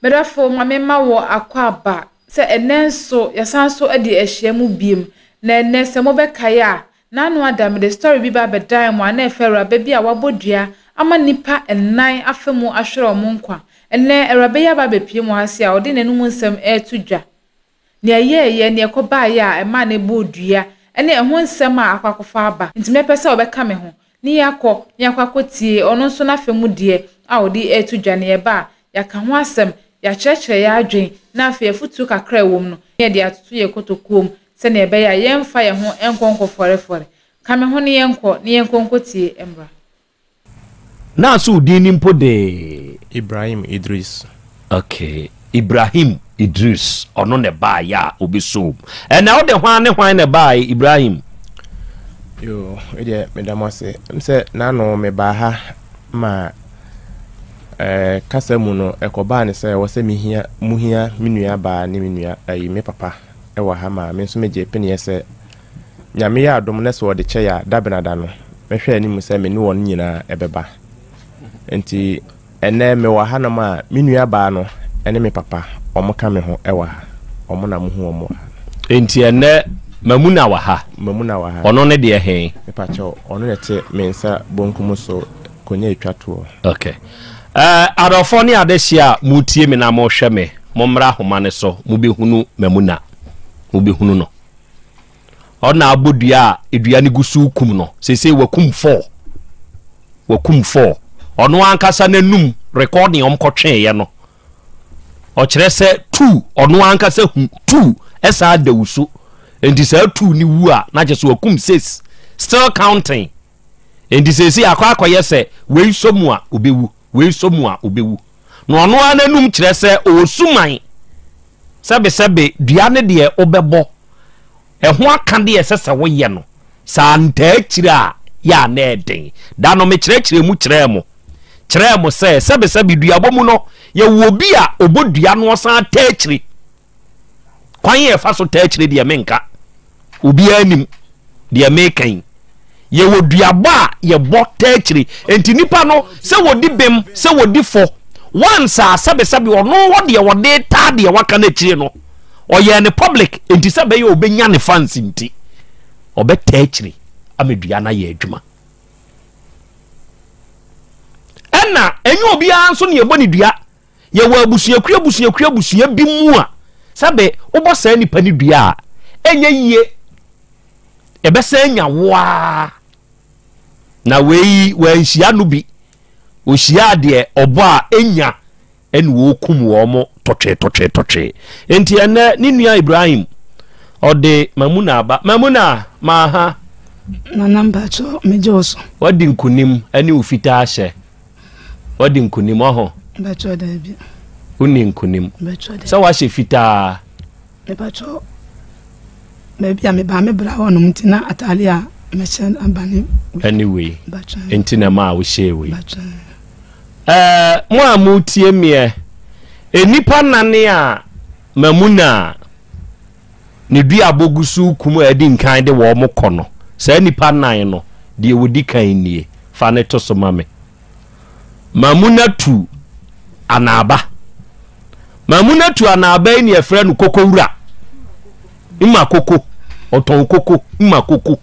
Medafo mamema wo akwaba se enenso yasanso ade ehyiamu biem na enese mo bekaya na anu adam the story bi ba bedan mo ana efera ba bi a wabodua ama nipa ennan afemu ahwere omo nkwa enne erabe ya ba bepie mo hase a ode nanum nsem etudwa ne ayeye ne ekoba ya ema ne bodua ene eho nsem a akwakofa aba ntime pese obeka me ho ni yakwakotie ono nso na femu de a ode etudwa ne eba yaka ho asem ya chekere ya adwen na afi afutu kakra wom no ye de atutu ye kotokom se na ebe ya yemfa ye ho enkonko forefore kame ho ne yenkonkotie embra na so dini mpo de Ibrahim Idris. Okay, Ibrahim Idris ono ne ba ya obiso na wo de hwan ne ba Ibrahim Yo ide medamo se na no me ba ha ma kasa mu no ekoba ne se wo se muhia minua ba ne minua me papa e wa ha ma me so meje pene se nyame ya adom ne so de che ya dabenada no me hwe ani mu se me ne won nyina ebeba enti ene me wa ha na ma minua ba no ene me papa omoka me ho e wa ha omo na mu hu omo enti ene mamuna wa ha ono ne de he me pa cho ono ne te mensa bonkum so konya etwato. Okay. Adofo ni adehia mutie me na mo hwe me momra homa ne so mu behunu mamuna mu behunu no ona abodua edua ne gusu kum no sese wakum 4 ono ankasa nanum recording omkotwe ye no o kire se 2 ono ankasa hu 2 esa dawuso enti se 2 ni wu a na je so wakum 6 still counting enti sese akwa se we somu a obewu no ono ananum kire se osuman sebe dua ne de obebo eho aka de esese wo ye no sa nta kire a ya na eden da no me kire mu se sebe dua bomu no ye wo bi a obodua no san ta kire kwan ye fa so ta kire de menka obi anim de mekan ye wo dua ba ye bo ta kire enti nipa no se wodi bem se wodi fo once a sebe ono wode ta de waka na kire no oye ne public enti sebe ye obenya ne fans nti obeta akire amedua na ye adwuma enna enyo obi anso ne yebo ne dua ye wa abusua bi mu a sebe obosa nipa ne dua enye yie ebesa enya wa na wei wanhia no bi ohia de obo a enya en wo kum wo mo totwe enti ene ni nua Ibrahim ode mamuna ma ha na namba cho mejoso wadi nkunim ani ufita ahye wadi nkunim oho bacho da bi uni nkunim bacho da so wa hye fita me bacho me bia me ba me bra wono mtina atalia me chen ambani anyway bacho enti na ma wo hye we bacho mo amutie mie enipa nane a mamuna ne dua bogusu kum adi nkan de wo mo kono sa nipa nan no de wodi kan nie fa ne to so mame mamuna tu anaba ni efra no kokowura ima koko oton koko ima koko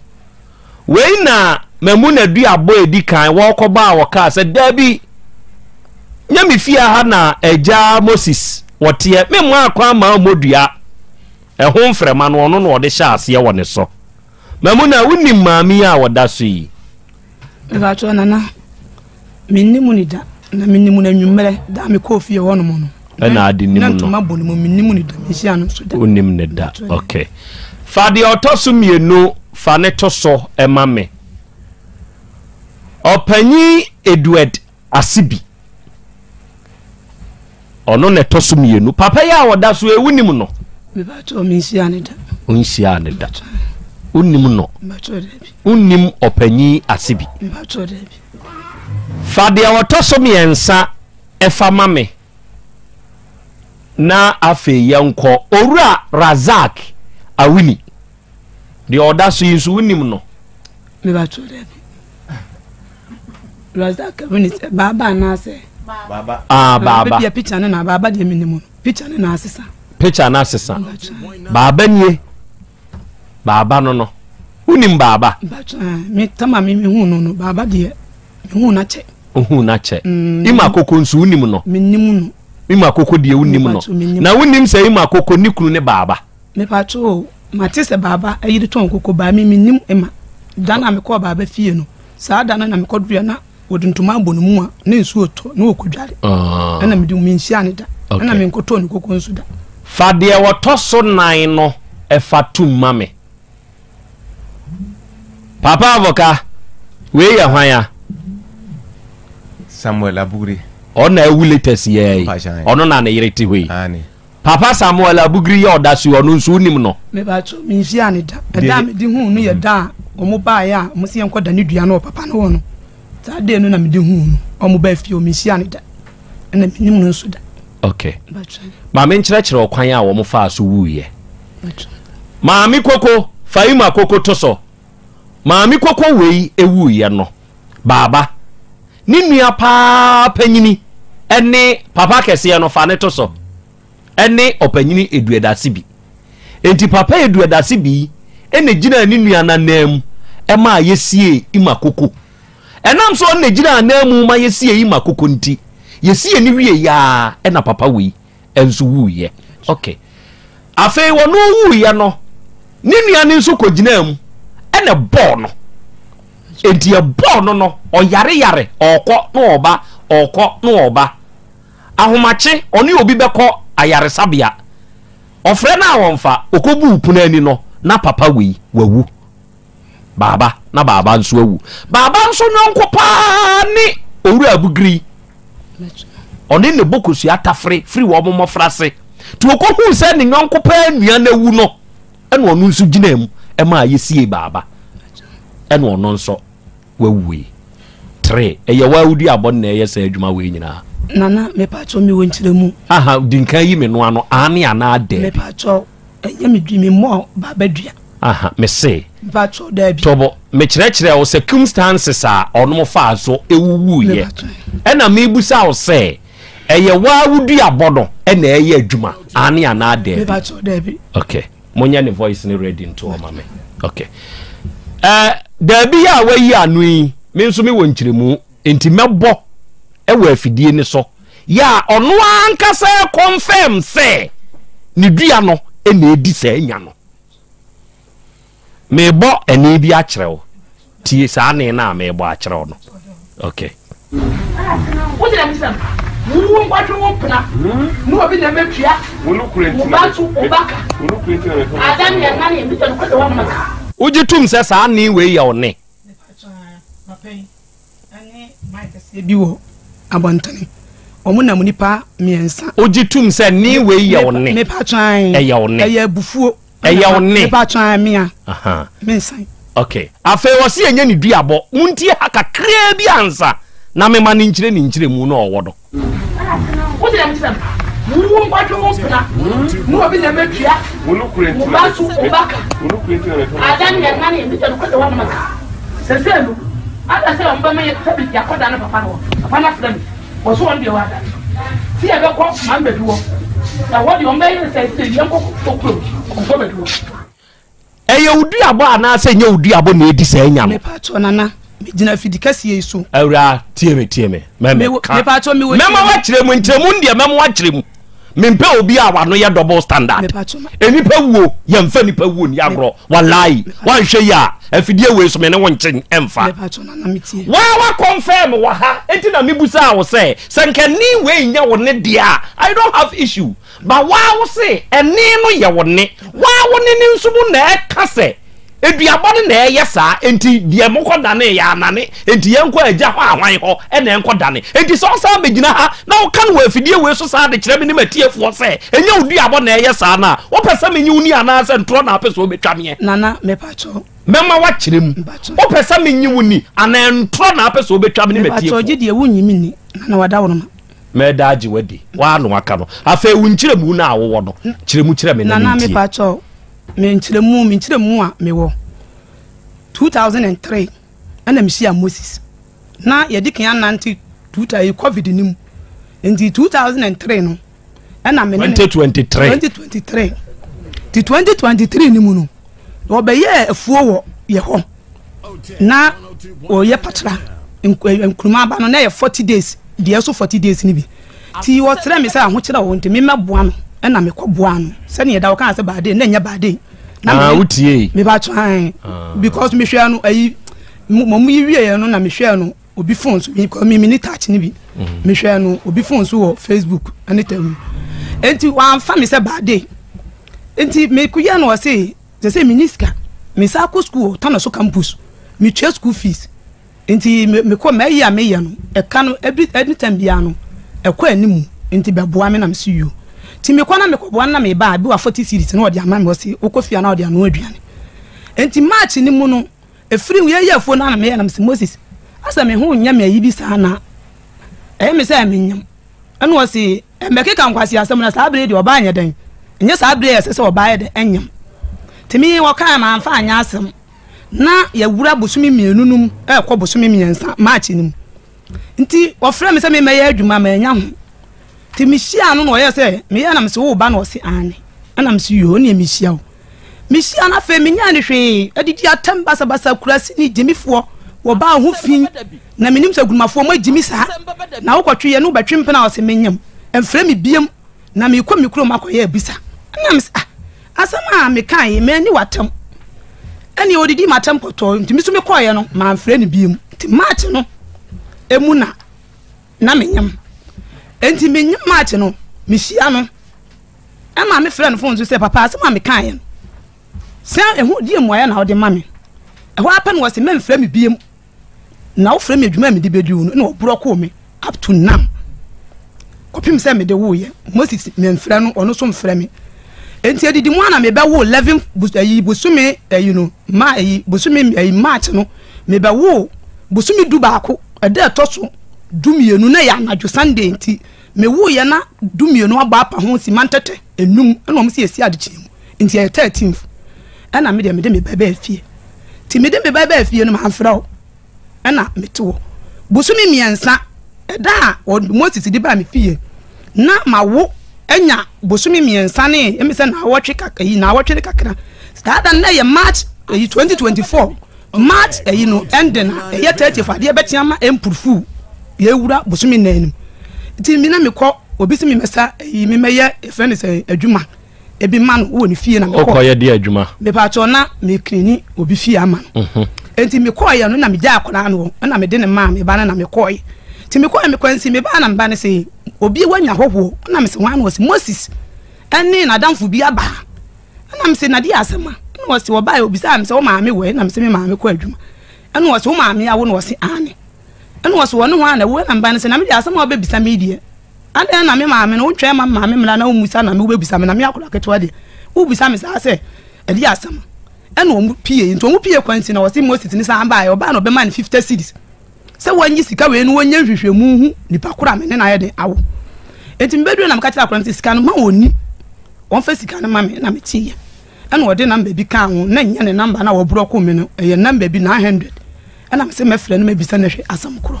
we na mamuna dua bo edi kan wo koba wo ka se dabi nyami fia ha na eja Moses wote me mu akwa ma modua ehon frema no ono no de sha ase wo ne so mamuna woni maami a woda so yi bacho nana minnimu ni da na minnimu na nwumere da me kofi wono mo no na adi nimu no na to maboni mo minnimu ni da me hia no so da onim ne da okay fa de otoso mienu fa ne to so emame opanyi Edward Asibi ono ne to so mienu papa ya woda so ewunim no me bacho me hia ne da unhia ne da unim no bacho da unim opanyi Asibi bacho da fa de otoso miensa efa mame na afe yanko owura Razak Awini de oda so yinso unim no me bacho da Razak Awini se baba na se Baba. Ah, Baba. Be picture na Baba de minimum. Picture na asesa. Picture na asesa. Baba nie. Baba no. Unim Baba. Me tama me hu no Baba de. Me hu na che. Hu na che. Ima akoko nsu unim no. Minimum no. Ima akoko de unim no. Na unim se ima akoko ni kunu ne Baba. Me pacho matise Baba ayiri ton koko ba me minnim ema. Dana me ko Baba fie no. Saa dana na me ko dua na wodintuma abonu mu a na nsu oto na okodware. Na me di menhia ne da. Na me nkoto ne koko nsu da. Fa de wotoso nan no e fatum mame. Papa avoka we ya hwan ya Samuel Abugri. Ona ewu latest ye. Ono na na yereti hwe. Papa Samuel Abugri ya odasu ono nsu nim no. Me ba cho menhia ne da. Da me di hu no ye da omo ba ya mo se enkoda ne dua na papa no wono. Sa de no na me di hu no. Omo ba fie o menhia ne da. Na me nim no nsu da. Okay. Ma me nkyerɛkyerɛ okwan a wo mo fa so wuye. Ma mi koko fa ima koko to so. Ma mi koko wei ewuye no. Baba. Ni nua pa panyini ene papa kese no fa ne to so. Ene opanyini eduedase bi. Enti papa eduedase bi ene gina ni nua nanam e ma yesie ima koko. Enam so ne gina nanam ma yesie ima koko nti. Yesie ni wie ya ena papa wi enso wuye. Okay. Afei wono wuye no. Ni nua ni nso kogina mu ene bo no. Enti e bo no oyare okọ no oba okọ no oba. Ahomache oni obi beko ayare sabia. Ofre na wonfa okobu punani no na papa wi wawu. Baba na baba nso awu. Baba nso nyonko pa ni Owura Abugri. Oni ne bokosu atafre free wo mo frase. Tu okohu se ne nyonko pa nua na wu no. Ene onu nso gina mu e ma yesie Baba. Ene ono nso wawui 3 eye wawudi abon na eye sa adwuma we nyina nana me pacho mi wonkyeremu aha dinkan yi me no ano ane ana ade me pacho enye me dwi me mo Baba dua aha me se me pacho da bi tobo me kyerɛkyerɛ wo circumstances a ono mo fa so ewuwuye ɛna me busa wo se eye wawudi abono ɛna eye adwuma ane ana ade me pacho da bi okay monya ne voice ni ready nto o mame okay da bi ya wayi anu yi me nso me wonkyeremu enti mebo e wa afidie ni so ya ono ankasa confirm say ni dua no e na edi sa anya no me bo eni bi a kyerɛw tie sa ne na me bo a kyerɛw no okay wo dira mi sam wo ngwatwe wo pna no obi na metua Wo no kurenti. wo ba tu obaka Wo no kurenti na. adam ya na ne mi to ko de wo maka ujitum se sa ne we ya one bi wo abantani omuna munipa miensa ujitum se ni we ya one me pa twan e ya one e ya bufuo e ya one me pa twan mia aha mensan okay afa wo se enya ni duabo muntie hakakra bi ansa na me ma ni nkyire mu na owodo wo dira mi sam wo ngwatwe wo pna no obi na metua Wo no kurenti. wo ba tu obaka Wo no kurenti na. adam ya na ne mi to ko de wo maka seselu ada se omba me tabi ya koda na papa no papa na frem wo so on de wa da ti e be ko ma be duwo na wo de omba ye se se yen ko kokro ko be duwo eye uduabo ana se nya uduabo na edi sa anya no me pacho nana me gina fidi kase yesu awura tie me me pacho me wo mema wa kyeremu nkyeremu ndie mema wa kyeremu mempe obi a wano ye double standard enipa wuo ye mfa nipa wuo ni agro wallahi wan hwe ya afidie we so me ne wonchen emfa wa confirm wa ha enti na mibusa wo say sankani we nya wo ne dia I don't have issue but wa wo say eni no ye wo ne wa wo ne ni nsumu na e ka say eduabone na eye saa enti die mokọ dane ya anane enti yenko agya ho ahwan ho e na enko dane enti so saa begina ha na wo kan wa afidie we so saa de kyerɛ me ni matiefo se enya oduabone na eye saa na wo pesa me nyi uni ana se ntro na pesa obetwa me nana me pacho mema wa kyerem wo pesa me nyi uni ana ntro na pesa obetwa me ni matiefo pacho gidi e wunyi mi ni na wada wo no me daji wadi wa no aka no afa wu nkyeremu na awo no kyeremu kyerɛ me na nana me pacho me nkyeremu a me wo 2003 ana misia Moses na yedi kan ananti tuta yi covid nim nti 2003 no na me 2023 ti 2023 ni mu no obeye afuo wo ye ho na oye patra nkruma ba no na ye 40 days de so 40 days ni bi ti wo tre me say ho kira wo nti me meboa no na me koboa no se ne da wo kan se ba de na nya ba de na utie me ba twan because me hwe no ayi mo yiwie no na me hwe no obi phone so me ni touch ni bi me hwe no obi phone so wo Facebook anytime enti wan fa me se ba de enti me kuya no say say minister me sa ko school tana so campus me twa school fees enti me ko me ya no e ka no every time bia no e ko animu enti be boa me na me see you ti me ko na me ko boa na me ba bi wa 40 series na odi ama me say okofia na odi anu aduane enti march ni mu no e free we ya fo na me ya na me Moses asa me hu nya me ayi bi sa na me say me nyam anu o say e me ke kan kwasi asem na sa bre de oba anya den nya sa bre ese se oba ya de enyam timi wo kan ma amfa anya asem na ya wura bosumi mienu num ko bosumi miensa march nim nti wo frɛ me sɛ me mɛyɛ adwuma ma anya ho timi hia no no yɛ sɛ me ya na me se wo ba na wo se ane ana me se yo ne me hia wo me hia na fe me nya ne hwe adidi atam basa basa kurasi ni jimifo wo ba ho fin na menim sɛ gurumafo mo jimi sa na wo kɔtwe ye no betwe mpena wo se menyam emfrɛ me biem na me kɔ me kuro makoyɛ abisa ana me se asama me kan me ani watam ani odidi matam poto ntimi so me koye no ma mfrɛ ne biem nti match no emu na menyam enti menyam match no me hia no ama me frɛ no phone so say papa asama me kan ye se ehu die moya na ode ma me ehu apen wo se me mfrɛ me biem na wo frɛ me adwuma me de bedu no na obro ko me up to now kopim se me de wo ye Moses me mfrɛ no ono so mfrɛ me enti edidi mu ana me be wo 11 busumi ma busumi March no me be wo busumi du baako eda toso dumienu na ya anadwo Sunday enti me wo ye na dumienu aba apa ho si mantete enum na mo si esi adechim enti e 13th ana me de me bebe afie ti me de me bebe afie no ma amfra o ana me to busumi miensa eda Moses di ba me fie na ma wo enya bosumi miensa ne emese na awotwe kakayi na awotwe kakra stada na ye March 2024 March no ending ye 30 fa de betiama empurufu ye wura bosumi nanim ti mi na me kɔ obi si mi mesa mi meye efrene se adwuma ebi man wo ne fie na me kɔ okoye de adwuma me pa to na me krini obi fie ama enti me kɔ ye no na me gya akona no na me de ne ma me ba na me kɔ ti me kɔ me kwansi me ba na me ba ne se obi wanya hoho na me se wan was Moses ene na damfo bi aba na me se na di asema na was wo ba obi sa me se wo maame we na me se me maame kɔ adwuma ene was wo maame awo na was ane ene was wo ne ho ana wo na me ba ne se na me di asema oba bisa me die ade na me maame no wo twa ma maame mla na wo musa na me wo bisa me na me akola ketwa de wo bisa me sa se e di asema ene wo mu pie nto wo pie kwansi na was Moses ni sa ba oba na oba man 50 cedis se wanyi sika we no wonya hwehwemu hu nipa kora me ne na yede awo enti mbedu na mkatira kora sika no ma woni won fa sika no ma me na me tiye ana wode number bi kan ho na nya ne number na wo broko me no eye number bi na 100 ana me se me frɛ no me bisa na hwe asam koro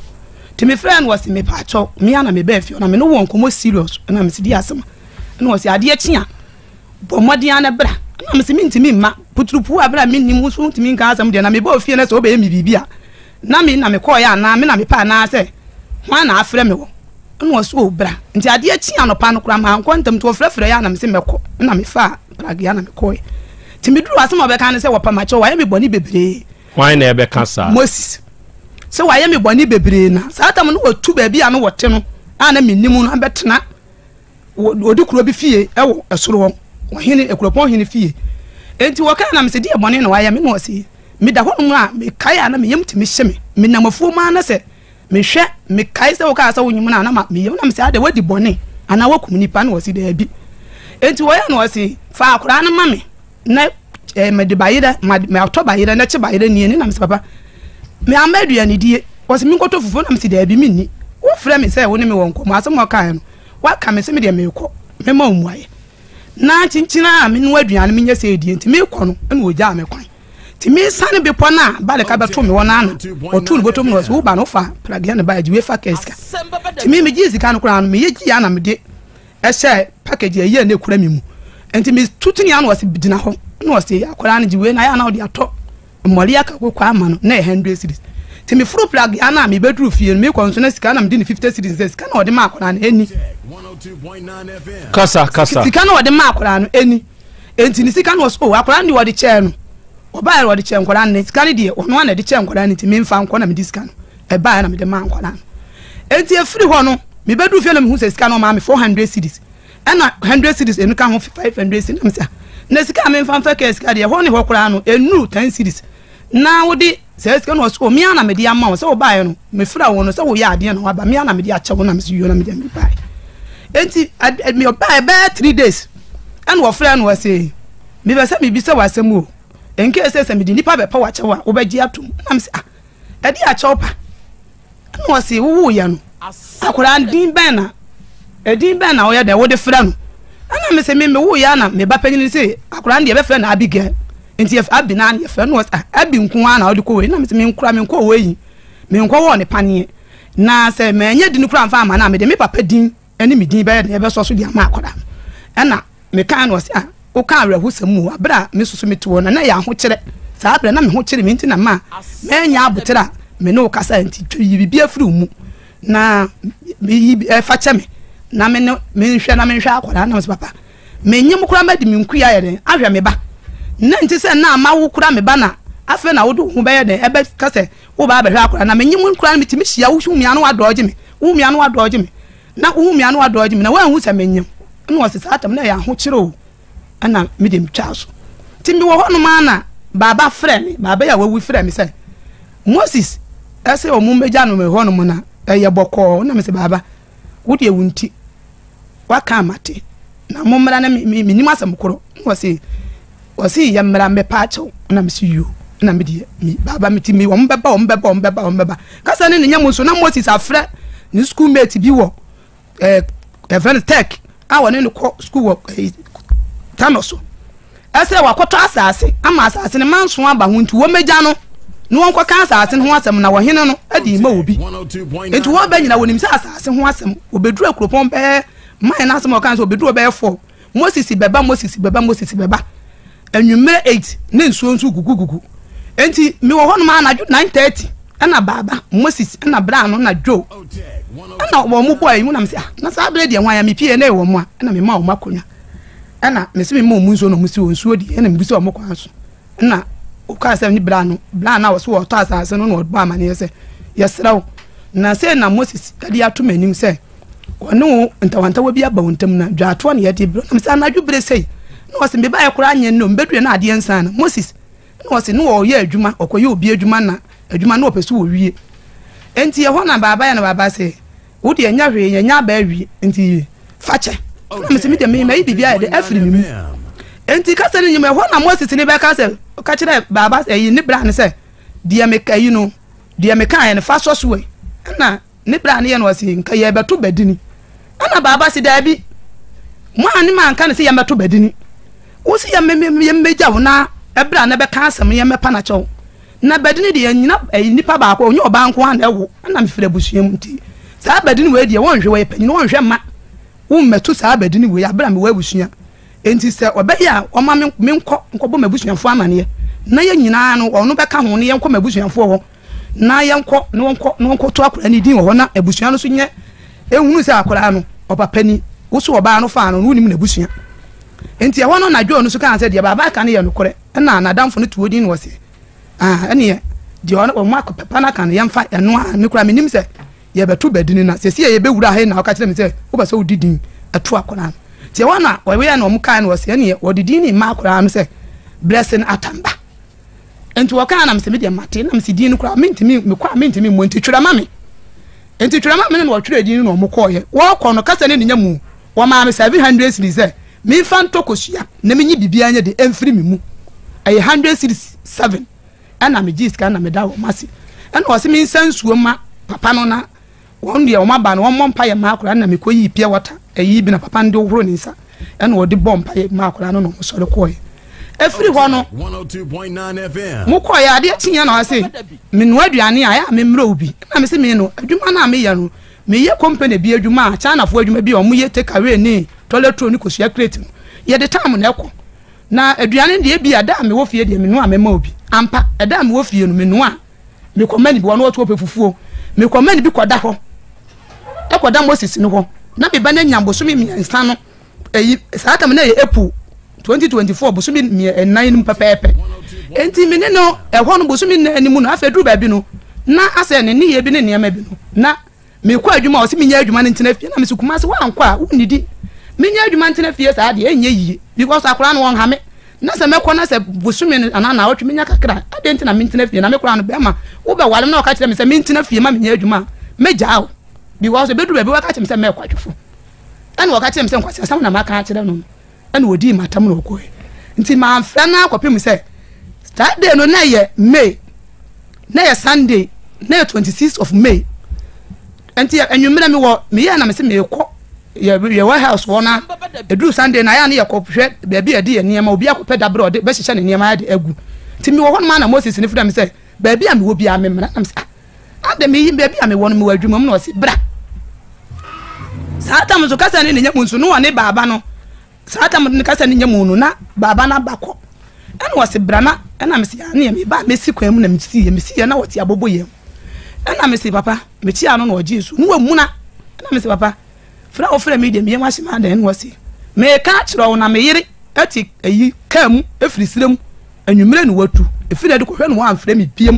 ti me frɛ no wose me pa cho me ana me ba afio na me no won komo serious ana me se di asam ana wose ade akia bo modi ana bra ana me se mi ntimi ma puturupu abra me nim so ntimi nka asam de na me ba afio na so be mi bibia na me kɔ ya na me na me pa na se hwan na afrɛ me wo no so obra nti ade achi anopa no kura ma nkontam to frɛfrɛ ya na me se mekɔ na me fa brage ya na me kɔ ti me duru asem obeka ne se wo pa ma kye wa ya me bɔni bebre hwan na ebe kasa Moses se wa ya me bɔni bebre na sa atam no watu ba bia no wote no ana me nim no abetena odi kuro bi fie ɛwo ɛsoro wo hene ekuropon hene fie enti wo ka na me se di bɔni na wa ya me no se me da hono a me kai ana me yem ti me hye me namafuo ma na se me hwe me kai se wo ka sa wonyim na ma me yem na me se ade wadi bone ana wakum nipa na wasi da bi enti wo ya na wasi fa akora na ma me na me de bayida me auto bayida na che bayida ni na me se papa me amadua ni die wasi mi nkoto fufu na me se da bi minni wo frɛ me se wo ne me wonko ma asem kan no wa ka me se me de me kɔ me ma omuaye na chinchina me no aduane me nya se die enti me kɔ no na wo gya me kwan ti me sane be pona ba le ka beto me wona na otu no boto me wo ba no fa plagi na ba jiwe fa keska ti me gi sika no kura no me ye gi ana me de ehye package ye na ekura me mu enti me tutuni ana wase bidina ho na wase akora na giwe na ya na odi ato mmori aka kokwa ama no na 100 cedis ti me furu plug ana me bedru fie me konso na sika na me di 50 cedis sika na odi ma akora na eni kasa sika na odi ma akora no eni enti ni sika na so akora ndi odi che no oba odi che nkora na sika ni de ono na de che nkora ni ti me mfa nkora na me di sika no e ba na me de ma nkora no enti afiri ho no me bedru fie na me hu se sika no ma me 400 cedis ena 100 cedis enu ka ho 500 cedis na me sa na sika me mfa mfa ka sika de ho ne ho kora no enu 10 cedis na wodi se sika no so mi ana me de ama wo se wo ba ye no me fira wo no se wo ya ade na wa ba mi ana me de ache wo na me so yo na me de me ba enti me oba be 3 days and wo fira no wase me be se me bi se wasem o enke se me di nipa be pa wa che wa wo be gi atum na me se ah ade ache opa no wase wo ya no akora din ben na wo ya de wo de fira no ana me se me wo ya na me ba panyin se akora de be fira na Abigail enti if abi na ye fira no wase abi nku ana wo de ko we na me se me nkura me nko we yi me nko wo ne panie na se me nya di no kura mfa ma na me de me papa din eni me din be na ye be so so di ama akora ana me kan no wase o kan arehu samu abra me susu me to na ya ho kire sa abra na me ho kire me nti na ma me nya abotira me no kasa nti twi bibi afiri mu na me fa che me na me nhwe na me nhwe akwara na me papa me nyem kura ma di me nku ya yere ahwe me ba na nti se na ma wo kura me ba na afa na wo do hu be yere ebe kase wo ba hwe akwara na me nyem kura me ti me hia wo hu mi anu adoje me wo mi anu adoje me na wo mi anu adoje me na wa hu se me nyem no wo se satam na ya ho kire o ana me dem twaso ti me wo ho no ma na baba frɛ me baba ya wawu frɛ me se Moses ese o mu meja no me ho no mo na eye bɔkɔ na me se baba wo de wunti waka amate na mo mmara na minim asam koro wo se ya mmara me pa achew na me se yo na me de mi baba me ti mi wo mbeba kasa ne nya mo so na Moses afrɛ ni school mate bi wo event tech a wo ne ko school wo tanoso ese wakoto asase ama asase ne manso aba ho nti wo meja no no wonko kan asase ho asem na wo hene no adi ma obi enti wo ba nyina wonim se asase ho asem obeduru akropon be man na asem o kan so obeduru be 4 Moses beba anwumere 8 ne nsuo nsu gugugugu enti me wo hono ma anaju 9:30 ana baba Moses ana bra no na Joe ana wo mu boy mu na me se na sa bra de hwan ya me pie na e wo mu ana me ma wo makonya ana mesimi mo munzo no musi onsuo di ena mbusi o mokwa so na o ka se ni bla na wo so wo to asase no no odbo amane ye se yesraw na se na Moses kadi ato manim se wonu ntawanta wo bi aba wontam na dwato na ye de bro na se anadwo bre sei na wo se me ba ye kora anye no mbedue na ade ensa na Moses na wo se no wo ye adwuma okoye obi adwuma na adwuma na opesu wo wie enti ye ho na baba ya na baba se wo de anya hwe nya ba wie enti fache na me de me bibia de afiri mi enti kasa ni nyeme ho na Moses ni be kasa ka kire baba eyi ni bra ne se dia me kai no dia me kan ne fa so so we na ni bra ne ye no wase nka ye beto badini ana baba si da bi mo ani man kan se ye beto badini wo si ye meja wo na e bra ne be kan asem ye me pa na chew na badini de nyina eyi nipa ba ko onye oba nko ha na ewo ana me fira busuam nti sa badini we de won hwe we panyi won hwe ma metu sa abadini we abra me wabusua enti se obeya o ma me nko bo mabusuafo amane na ye nyina no ono beka ho ne ye nko mabusuafo ho na ye nko no nko to akora ni din ho na abusua no so nye ehunu se akora no opapani wo so oba no fa no no nim na abusua enti e wono na dwo no so kan se de baba kan ye no kore na nadamfo no tuodi no wose ene de ono o ma ko papa na kan ye mfa eno a me kura me nim se ye betu badini na sesi ye be wura he na o ka kire me se wo ba se odidin atu akora ti wana we ya na omuka na wose ne odidin ni ma akora no se blessing atamba enti wo kan na me se me de mate na me se din no kura mentimi me kwa mentimi mo enti twira ma me ne wo twira din no omukọ ye wo kọ no kasa ne nya mu wo ma me 700 cedis se me fan tokosua na me nyi bibia nya de emfiri me mu ay 100 cedis 7 ana me jiska na me da wo masi ana wo se me nsansuo ma papa no na won de o maba no won mompa ye makora na me koyi pia water eyi bi na papa ndi ohoro ni nsa ena odi bompa ye makora no no so le koyi efiri ho no 102.9 FM mo koyi ade tinya na wase me no aduane aya me mra obi na me se me no adwuma na me ye no me ye company bi adwuma China fo adwuma bi o mo ye take away ni toilet roll ni kosua crate no ye de time na ekọ na aduane de bi ada me wo fie de me no amema obi ampa ada me wo fie no me no a me komani bi wono oto pefufuo me komani bi koda ho ekoda Moses no ho na me ba na nyambo so me miensa no eyi saata me na ye April 2024 boso mi enan pepepe enti me ne no ehwo no boso mi animu no afedru ba bi no na ase ne ne ye bi ne niam bi no na me kwa adwuma o se me nya adwuma ne ntena fie na me sukuma se wa nkwa unidi me nya adwuma ntena fie sa de enye yie because akora no won ha me na se mekọ na se boso mi anana otwe me nya kakra ade ntena me ntena fie na me kora no be ma wo be wale na o ka kire me se me ntena fie ma me nya adwuma me jao because bedru ba bi wa ka kire me se me kwa twofo ana o ka kire me se nkwase asam na ma ka kire no and wodi matam no ko nti ma amfa na akopem se Saturday no na ye May na ye Sunday na ye 26th of May enti enwumena me wo me ye na me se me ko ye warehouse wona edu Sunday na ya na ye kophwe ba bi ade ye niam obi akopɛ dabre ode be hyehyɛ ne niam ade agu nti me wo ho ma na Moses ne fira me se ba bi a me wo bi a me mra na me se ade me yi ba bi a me wo no me wa adwuma mu na o se bra Saturday mo so kasa ne nya munsu no ne baba no Saata mo ne kasa ne nyamunu na baba na bakọ ena wose brana ena me se ya ne me ba me si kwan mu na me si ya na wote abobo yem ena me se papa me ti ano na oje su no wamu na ena me se papa fra o fra me de me yem ahye ma da ne wose me ka kire wo na me yire ati ayi kam efiri sirem anwumre ne watu efiri de ko hwe no wa amfra me biem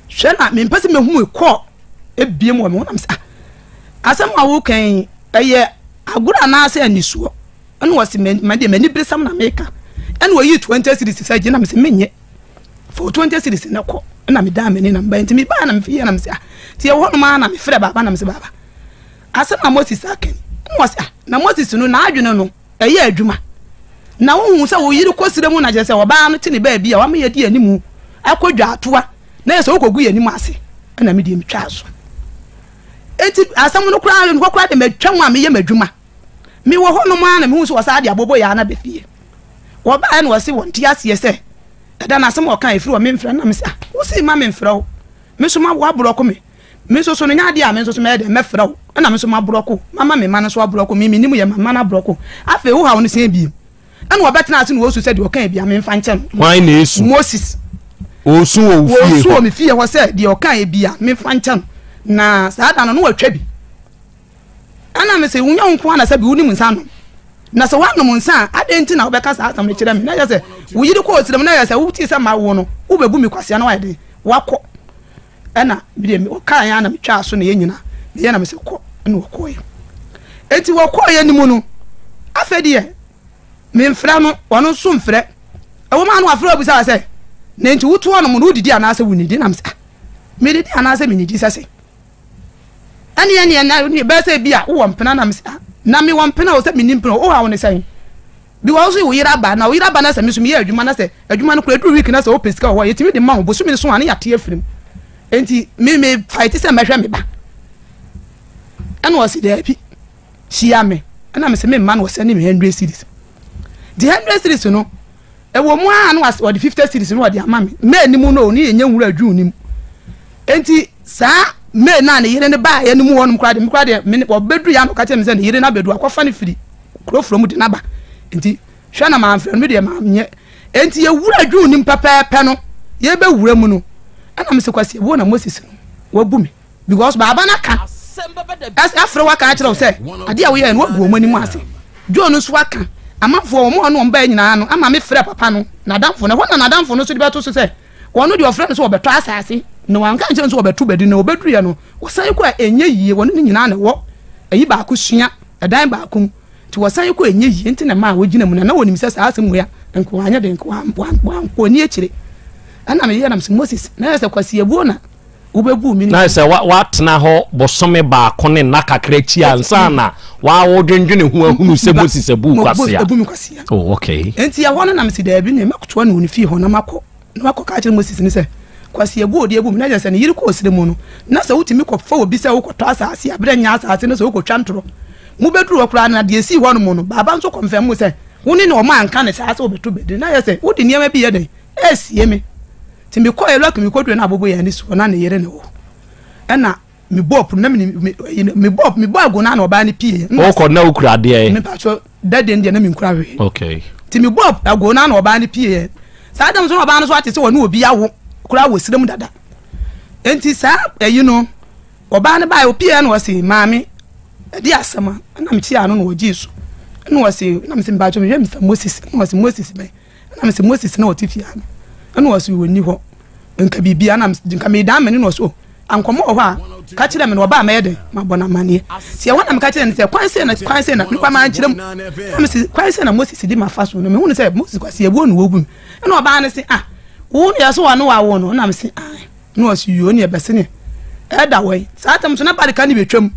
hwe na me mpese me hu ko e biem wo me na me se asem awo kan eye agura na ase anisuo ene wose me de mani bresam na meka ene wo yi 20 series sa gina me se menye for 20 series na ko na me da me ni na mba ntimi ba na me fiye na me se ti e wono ma na me frɛ baba na me se baba ase na Moses aken wose na Moses no na adwene no eye adwuma na wo hu se wo yiri kosire mu na je se wo ba no ti ne ba bia wa me ye di animu akodwa atoa na ye se wo kogu ye animu ase na me di me twa so eti asam no kura no kura de matwa mu a me ye madwuma me wo ho no ma na me hu so wasa de abobo ya na befie wo ba na wose won ti ase se da na asam o kan efiri wo me mfra na me se wo se ma me mfra wo me so ma wo abroko me so no nya de a me so me de me fra wo na me so ma abroko mama me ma no so abroko me nim ye mama na abroko afa wo ha wo se bi na wo betena ase no wo so se de o kan bia me mfa nkyem why na esu Moses osu wo fie osu wo me fie wo se de o kan bia me mfa nkyem na saada no watwa bi ana me se wunya nko ana sabi wuni munsa no na se wanu munsa adenti na obeka sa asam ne kire me na ya se wo yiri ko osire me na ya se wuti se ma wo no wo bebu mi kwase na wade wakọ ana bi de me o kan ya na me twa so na ye nyina me ya na me se kọ na wo kọ ye enti wo kọ ye ni mu no afedi ye me mfra no wono so mfra e wo ma no afra obi sa se na enti wutu wono mu no udidi ana se wunidi na me se me didi ana se me nidi sase ani na ni be se bia wo mpena na me na me wo mpena wo se me nimpena o ha wo ne sai bi wo so wo yira ba na se me so me adwuma na se adwuma no kura du week na se o pesika ho yetimi de ma ho bosu me so ane yate afirim enti me fight se me hwe me ba ana wo se da bi shia me ana me se me man wo se ni me 100 series the 100 series no e wo mu a no wo the 50 series no wo de ama me animu no ni enye nwura adwu nim enti sa me na ne yire ne ba ya ne mu wonum kwade me obedu ya no ka che me se ne yire na bedu akwafa ne firi krofro mu de na ba enti hwa na ma amfre me de ma nye enti ye wura adwu nim pepepe no ye be wura mu no ana me se kwase wo na Moses no wabu me because baba na ka as afro wa ka kire se ade a wo ye no wabu o mani mu ase jo no so aka amafo mo no mba nyina no ama me frɛ papa no na damfo na hona na damfo no so de beto so se wono de ofrɛ no so obeto asase no wanka nche so obeto bedi na obedu ye no wosan ko enye yie wono ni nyina na wo ayi ba ko sua edan ba ko ti wosan ko enye yie nti na ma wogina mu na wonim se sa asem ya nko anya de nko ko ni akire ana me ye na Moses na se kwasi ebuo na ubebu mi na se wa tena ho bosome ba ko ne na kakra chi ansa na wa wo dwendwene hu ahunu se Moses ebu kwasia oh okay enti ya hono na me se da bi ne makoto na oni fi ho na makọ ka kire Moses ni se kwasi ebu odi ebu mi na se ne yiri ko osire mu no na se wutimi ko fa obi se wo ko to asase abre nya asase ne se wo ko twantoro mu beduru okura na de esi ho no mu no baba nso confirm mu se woni ne o ma nka ne sase obeto bedi na ye se wodi niam bi ye den esie me timbi ko elo kimi ko dwe na abobo ya ni so na ne yere ne wo ena me bop na me bop go na oba ne pie o ko na ukura de me pa so that day na me nkura we okay ti me bop go na oba ne pie sa adam so oba no so atese wonu obi awo kura wo sirem dada enti sa oba ne ba opie na wose maami di asema na me ti ano na oji so na wose na me se mba jo me Mr Moses na wose Moses be na me se Moses na otifi ano na wose woni ho nka bibia na nka me dan me no so ankomo ho a ka kire me no oba ma yede mabona mane se ya wana me ka kire ne se kwan se na nkwa ma nkirem na me se kwan se na Moses di mafaso no me hu ne se Moses kwase ebu onu wogum na oba ne se wo ya so wa no wa wo no na me se na wose yo ne ebese ne eda we sa atam so na bade ka ne betwam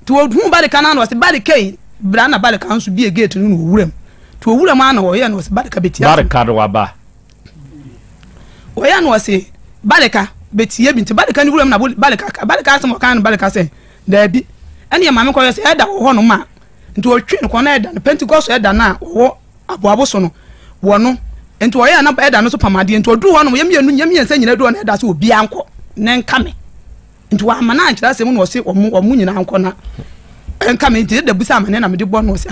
to hu bade ka na wose bade kai bra na bade ka nso bi gate no wuram to wuram ana wo ye na wose bade ka betia bade ka do waba wo ya na wose bade ka betie bi nti bade ka ni wuram na bade ka asem kan bade ka se da bi ene ya mame ko ye se eda wo no ma nti o twi no ko na eda no Pentecost eda na wo aboabo so no wo no nti o ye na eda no so pamade nti o du ho no yem nsa nyina du na eda so obi anko ne nka me nti wa amana nkyira se mu no se omu nyina anko na enka me nti da busa amane na me de bo no se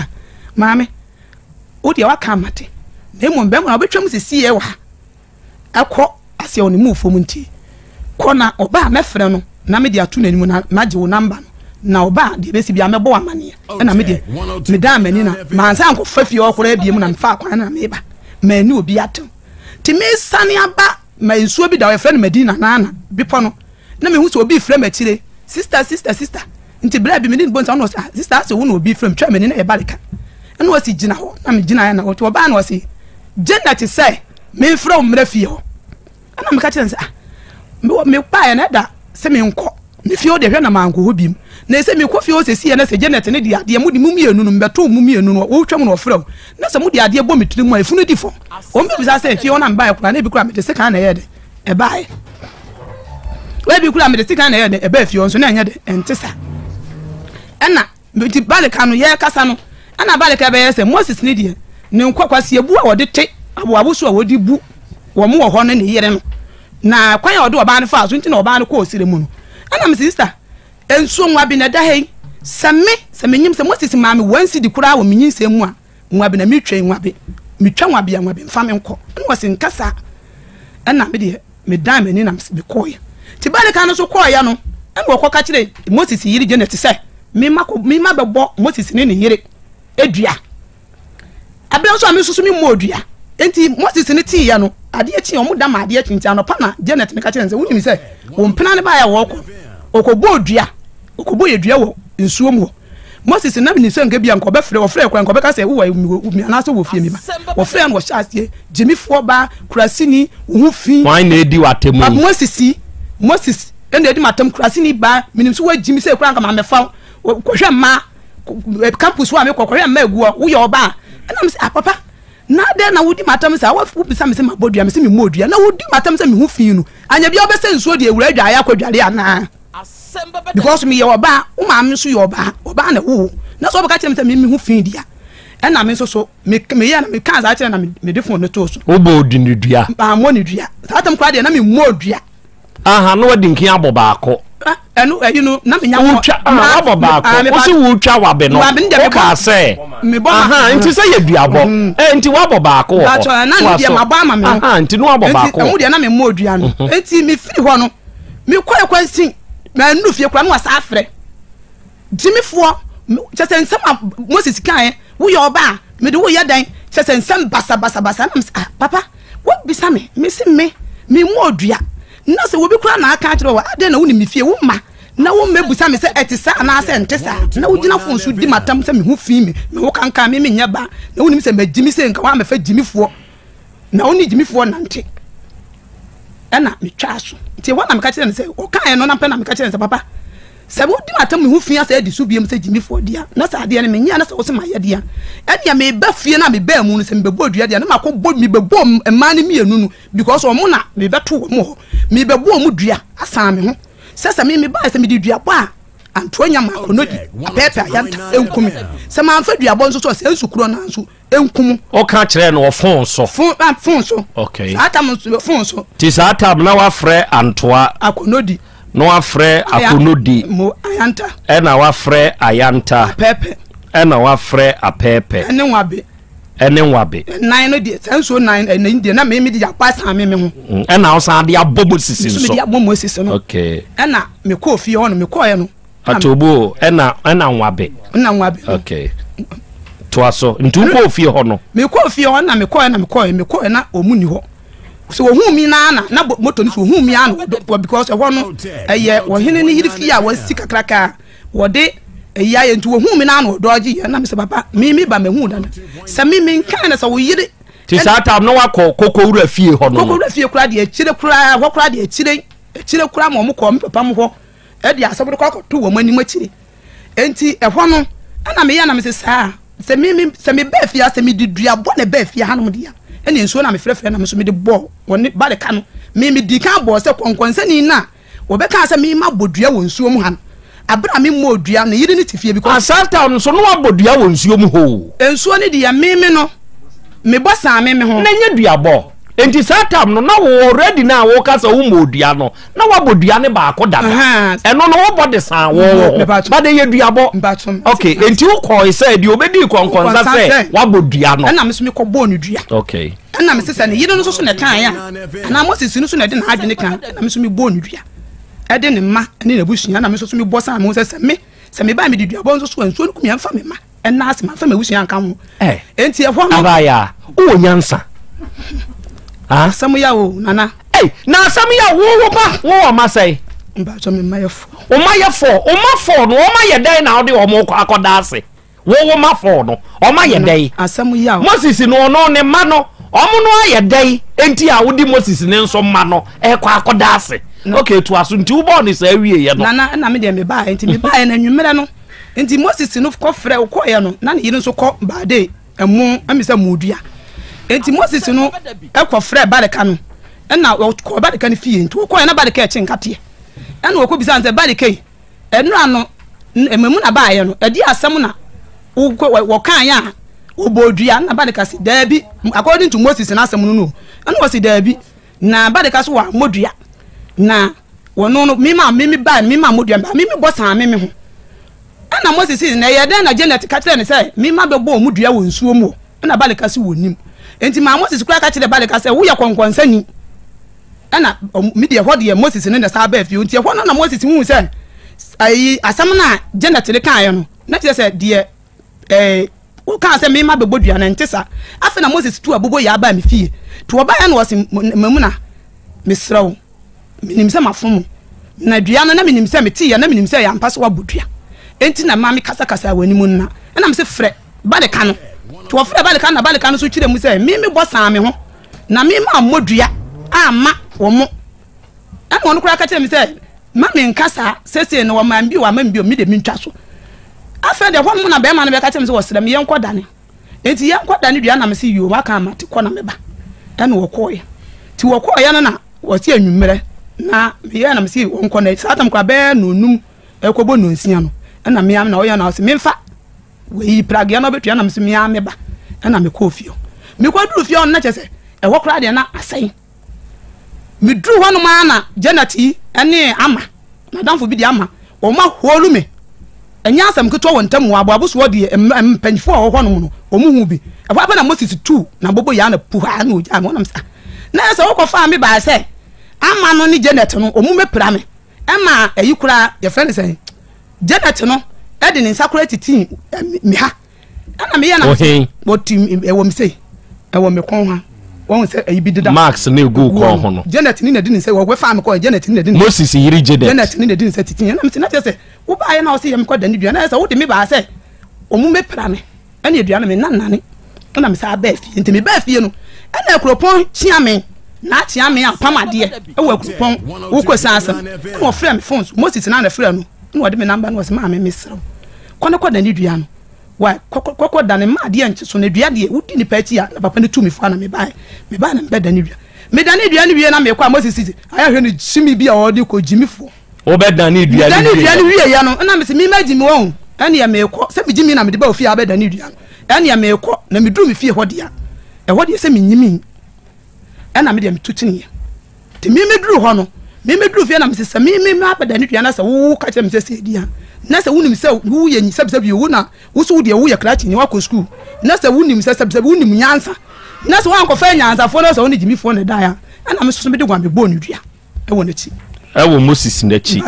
maame o de wa ka amate na emu mbem na obetwam sisi ye wa akọ ase oni mu fom nti kona oba mefre no na me de atu na nimu na magye wo number no na oba de besi bia me bo amane na me de me da amani na mansa anko fafi okora bia mu na mfa akwan na me ba mani obi atem ti me sane aba ma nsuo bi da we friend Medina na bipo no na me hu so obi frem akire sister nti bra bi me ni bonta no sister so wo no obi frem twa me ni na e balika na wasi gina ho na me gina ya na wo to oba na wasi Janet say me frem mra fie ho na me ka kire nsa me pa ya na da se me nko ne fie o de hwe na manko ho bim na se me ko fie o se sie na se Janet ne de ade mu di mu mienu no mbeto mu mienu no wo twam no frem na se mu de ade bo metiri mu afunu di fo o me bisa se fie o na mba ya kura na bi kura me de se kan na ye de e bae we bi kura me de se kan na ye de e ba fie o so na anya de entesa ena bi balika no ye kasa no ana balika be ye se Moses ne de ne nkwakwase ebu a wode te abo so a wodi bu wo mo ho no ne yere no na kwan ya wode oba ne fa so nti na oba ne ko osire mu no ana me sister enso nwa bi na da hei same nyim se Moses maame wansi di kura wo menyin se mu a nwa bi na metwa nwa bi mfa me nko no wose nkasa ana me de me dan mani na me koye ti balika no so koye no en wo ko ka kire Moses yiri Janet se me ma bebo Moses ne yire edua abia so amesusu mi mo odua enti Moses ne ti ya no ade achi omu da ma ade achi ntia no pa na Janet ne ka kire nse wuni mi se wo mpena ne ba ya wo ko okobo odua okobo yedua wo nsuo mu Moses na bi nso nka bia nko be frɛ wo frɛ kwa nko be ka se wo mi anaso wo fie mi ba wo frɛ no wo hyase jemifo ba kurasini wo fi wan na edi watemu Moses ende edi matam kurasini ba minim so wa jimi se kura nka ma mefa kohwe ma campus wa me kohwe ma egu wo ye oba na me se papa na de na wodi matam se wa fu bisa me se mabodua me se me modua na wodi matam se me hu fi no anya bia obese nsuo de ewura adwa ya kwadware ana because me ye oba wo ma me so ye oba na wo na so oba ka kire me se me hu fi dia na me so me ye na me kan za kire na me de phone no to so obo odini dua ba mo ni dua sa tam kwa de na me modua aha no wadi nkin aboba ako enu no na me nya aboba ako o si wo twa wabe no o ka se aha nti se ye duabo nti wo aboba ako ba to na ni de maba ama me aha nti no aboba ako emu de na me modua no enti me firi ho no me kwakwansin na nu fie kura no wasa afre jimifo chese nsem Moses kan wo ye oba me de wo ye dan chese nsem basa na papa wo bisa me se me modua na se wo bi kura na aka kire wo ade na wo ni me fie wo ma na wo mebusa me se etisa na se ntesa na wo gina fon so di matam se me hu fi me wo kanka me nya ba na wo ni se magimi se nka wa me fa jimifo na wo ni jimifo na nte ena me twa so nti wo na me ka kire ne se o kan no na pe na me ka kire ne se papa se wo di matam me hu fi asa edi so biem se jimifo dia na sa ade ne me nya na se wo se ma ye dia enia me ba fie na me ba mu no se me bebo odua dia na ma ko bo me bebo ema ne mienu no because o mo na me beto wo mo me bebo mu dua asan me ho sesa me ba se me di dua ba antonya ma konodi pepe ayanta enkumi se ma anfa dua bo nso so se ensukuro na nso enkum o ka kire no fon so fon so okay atam fon so ti sa atam na wa frɛ antoa akonodi no afrɛ akonodi mo ayanta ɛna wafrɛ ayanta pepe ɛna wafrɛ apɛpɛ ɛne nwabe nine no de senso nine ɛna de na me de apa san me ho ɛna wosan de abɔ Moses so me de abɔ Moses no okay ɛna me kɔ fie hɔ no me kɔ no atobo ɛna nwabe okay to aso ntu kɔ fie hɔ no me kɔ fie hɔ na me kɔ na omu ni hɔ so ohun mi na moto ni so ohun mi ana because ehɔ no ɛyɛ wo hene ni yiri fie a wasi kakraka wo de eya ye ntu ohun mi na ana odoji ye na me se papa mi ba me hu dana se mi kan na se wo yiri ti sa tam no wakɔ kokowura fie hɔ no kokowura fie kura de akire kura hɔ kura de akire kura mo kɔ me papa mo hɔ e de asɛbo de kɔ to wo mani makire enti ehɔ no ana me ya na me se saa se mi ba fie se mi didua bɔ na ba fie hanom de ya ene nsuo na me frɛfrɛ na me so me de bɔ woni ba de ka no me di kan bɔ se konkonsani na wo be ka se me ma bodua wɔ nsuo mu han abra me mo odua na yiri ni tifie because asanta no so no abodua wɔ nsuo mu ho nsuo ni de ya me no me bɔ sa me ho na nya dua bɔ enti satam no na wo already na wo ka se wo mo odua no na wabodua ne ba akɔ dada ɛno no wo bɔ de san wo ba de ye dua bɔ okay enti wo kɔ se de obedi konkonsa se wabodua no na me so me kɔ bɔ no dua okay na me sese ne yiri no so na kan ya na Moses no so na de na adwene kan na me so me bɔ no dua e de ne ma ne na busua na me so me bɔ san me se me ba me de dua bɔ so nsuo no kumia mfa me ma na ase ma fa me busua kan ho enti e ho no abaya wo nyansa samu ya o nana na samu ya wo ba wo ma say mba so me mayefo o ma no o ma ye dan na o de o mo akoda ase wo ma fo no o ma ye dan asamu ya Moses no ne ma no o mo no aye dan enti a wo di Moses ne nso ma no e kwa akoda ase okay to aso nti wo bo ne sa wie ye no nana na me de me ba enti me ba ye na nwumere no enti Moses no ko frɛ wo ko ye no na ne yiri nso ko ba de emu amisa mudua enti Moses no ekɔ frɛ bareka no na ko bareka no fie enti ko ye na bareka e chinkate na wo bisa nse bareka enura no ememu na ba ye no edi asɛm na wo kan ya obodua na bareka si dabi according to Moses na asɛm no na wo si dabi na bareka so wa modua na wono no mi ma modua ba mi bɔ san me ho na Moses na ye den na Janet ka kire ne sɛ mi ma be bɔ modua wɔ nsuo mu na bareka si wɔ nim enti ma Moses kura ka kire bareka sɛ wo yɛ konkonsa na mi de hɔ de Moses ne na sa ba fi enti hɔ na Moses hu sɛ ai asɛm na Janet le kan yɛ no na kire sɛ de wo kan sɛ mi ma be bodua na ntesa afi na Moses tu abobo ya ba mi fie to oba ya na wɔse mamu na mesrɛw minim sɛ mafom na dua no na minim sɛ meti ya na minim sɛ ya mpaso wa bodua enti na ma mi kasa wani mu na me se frɛ ba de ka no to frɛ ba de ka no so twire mu sɛ mi bɔ san me ho na mi ma modua ama wo mo na wɔn kura ka kyerɛ mi sɛ ma me nkasa sese no wa man bi mi de mi ntwa so afa de hɔ mo na be ma no be ka kyerɛ mi sɛ wɔsrɛ mi yɛnkɔ dane enti yɛnkɔ dane dua na me se yo maka ama te kɔ na me ba ɛna wɔkɔɔ ti wɔkɔɔ ya no na wɔsi anwummerɛ na me ya na me se wɔnkɔ na satam kwa be no num ekɔbɔ no nsia no ɛna me am na wɔyɛ na wɔse me mfa we pragia no betua na me se me am me ba ɛna me kɔ fie me kɔ duru fie on na kyɛ sɛ ɛwɔ kora de na asɛn me duru hɔ no ma na Janet ɛne ama madamfo bi de ama o ma holu me enya asɛm keto wɔ ntam wɔ aboaboso de mpanyfo a hɔ no no o mu hu bi ɛfɔ apa na Moses 2 na bobo ya na pu ha na o ja me wonam sa na sɛ wokɔ fa me ba sɛ ama no ne Janet no o mu mepra me ɛma ayi kura ye friend sɛ Janet no ɛde ne nsakura titi me ha ana me ya na botim ɛwɔ me sei ɛwɔ me kon ha wɔn sɛ ayi bi deda Max ne go kon ho no Janet ni na di ne sɛ wɔ fa me kɔ Janet ni na di Moses yiri Janet ni na di ne sɛ titi na me se na kyɛ sɛ wo ba ye na wo se yɛ me kɔ da ne dua na sɛ wo de me ba sɛ o mu mepra me ɛne dua na me nanane na me sa ba fie ntimi ba fie no ɛna akropon chia me na chia me apamade ɛwɔ akropon wo kɔ sansa na wo frɛ me phones Moses na frɛ no na wo de me number na wo se ma me mesrɛ kɔ da ne dua no wa kɔ da ne ma de nche so na dua de wo di ni pa chi a na papa ne tu me fa na me ba na me da ne dua me da ne dua ne wie na me kɔ Moses sisi aya hwɛ ne jimi bi a wo de kɔ jimifo wo be da ne dua ne wie ya no na me se me ma jimi wo ɛne ya me kɔ sɛ me jimi na me de ba ofie a be da ne dua no ɛne ya me kɔ na me duru me fie hɔ de a ɛhɔ de sɛ me nyimi ɛna me de me tutini te me duru hɔ no me dru fie na me se me ma bada ne duana se wo ka kire me se dia na se wunim se wo ye nyisab bi wo na wo so de wo ye klachi ni wa ko school na se wunim se sab wunim nyansa na se wan ko fa nyansa fo na se woni jimi fo ne da ya ana me so me de gwa me bo ne dua e wo na chi e wo Moses na chi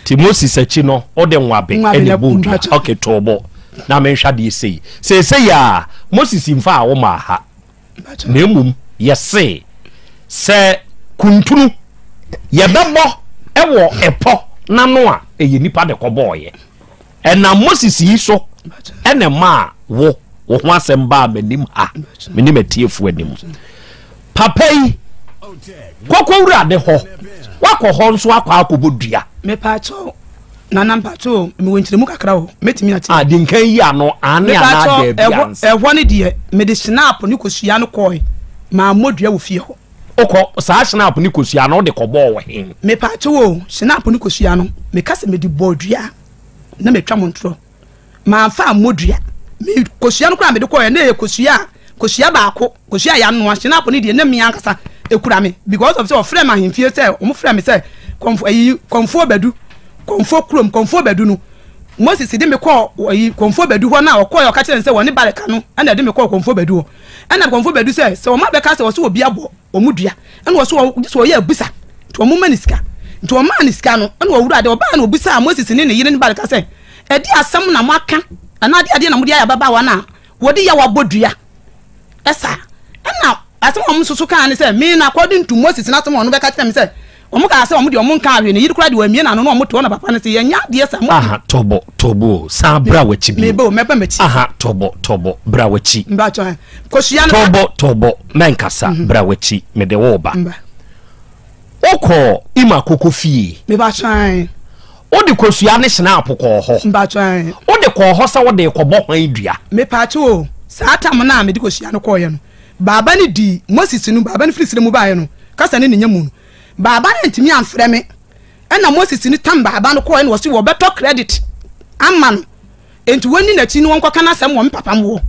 ti Moses achi no o de nwabe e ne bo dua okay tobo na me hwa de sei ya Moses mfa a wo ma ha na emum yese se kuntunu ye bebo e wo epo na no a eye nipa de koboye na Moses yi so ene ma wo ho asem ba manim ha menim atiefu anim papa yi kokowura de ho wakọ ho nso akọ akobodua me pacho na nampacho me wonchiremu kakra ho metimi ati di nkan yi ano ane ana da bia ehwo ne de me de snap ni kosua no koi ma modua wo fie ho okọ saa snap ni kosua no de kobo wo hen me pacho wo snap ni kosua no me kase me di bodua na me twa montro ma fa modua me kosua no kra me de koi na e kosua baako kosua ya no snap ni de na me ankasa ekura me because of say friend ma himfie say o friend me say konfo badu konfo krom konfo badu no Moses de me call konfo badu ho na o call o ka kire say woni bareka no na de me call konfo badu ho na konfo badu say o ma be ka say o so obi abo o mudua na o so ye abusa to o mu maniska to o maniska no na o wura de o ba na obusa Moses ne ne yire ne bareka say e di asam na maka na ade na mudi ya baba wa na wodi ya wabodua esa na asem o mususu kan ne say me na according to Moses na asem o no be ka kire me say o mu ka say o mu de o mu kan hwe ne yiri kura de wa mie na no o mu to na papa ne say ye nya de esa mu aha tobo sa bra wachi bi me bo me pa machi aha tobo bra wachi mba cho kosua no tobo menkasa bra wachi me de wo ba okọ ima kokofie me ba chan o de kosua ne snap ko ho mba chan o de ko ho sa wo de ko bo hwan dua me pa cho sa tam na me de kosua no ko ye no baba ne di Moses no baba ne filisire mu ba ye no kasa ne nya mu baba ne ntimi amfrɛ me na Moses ni tam baba no ko ye no wo wo beto credit amman enti woni na chi no won kwaka na asem wo papa mo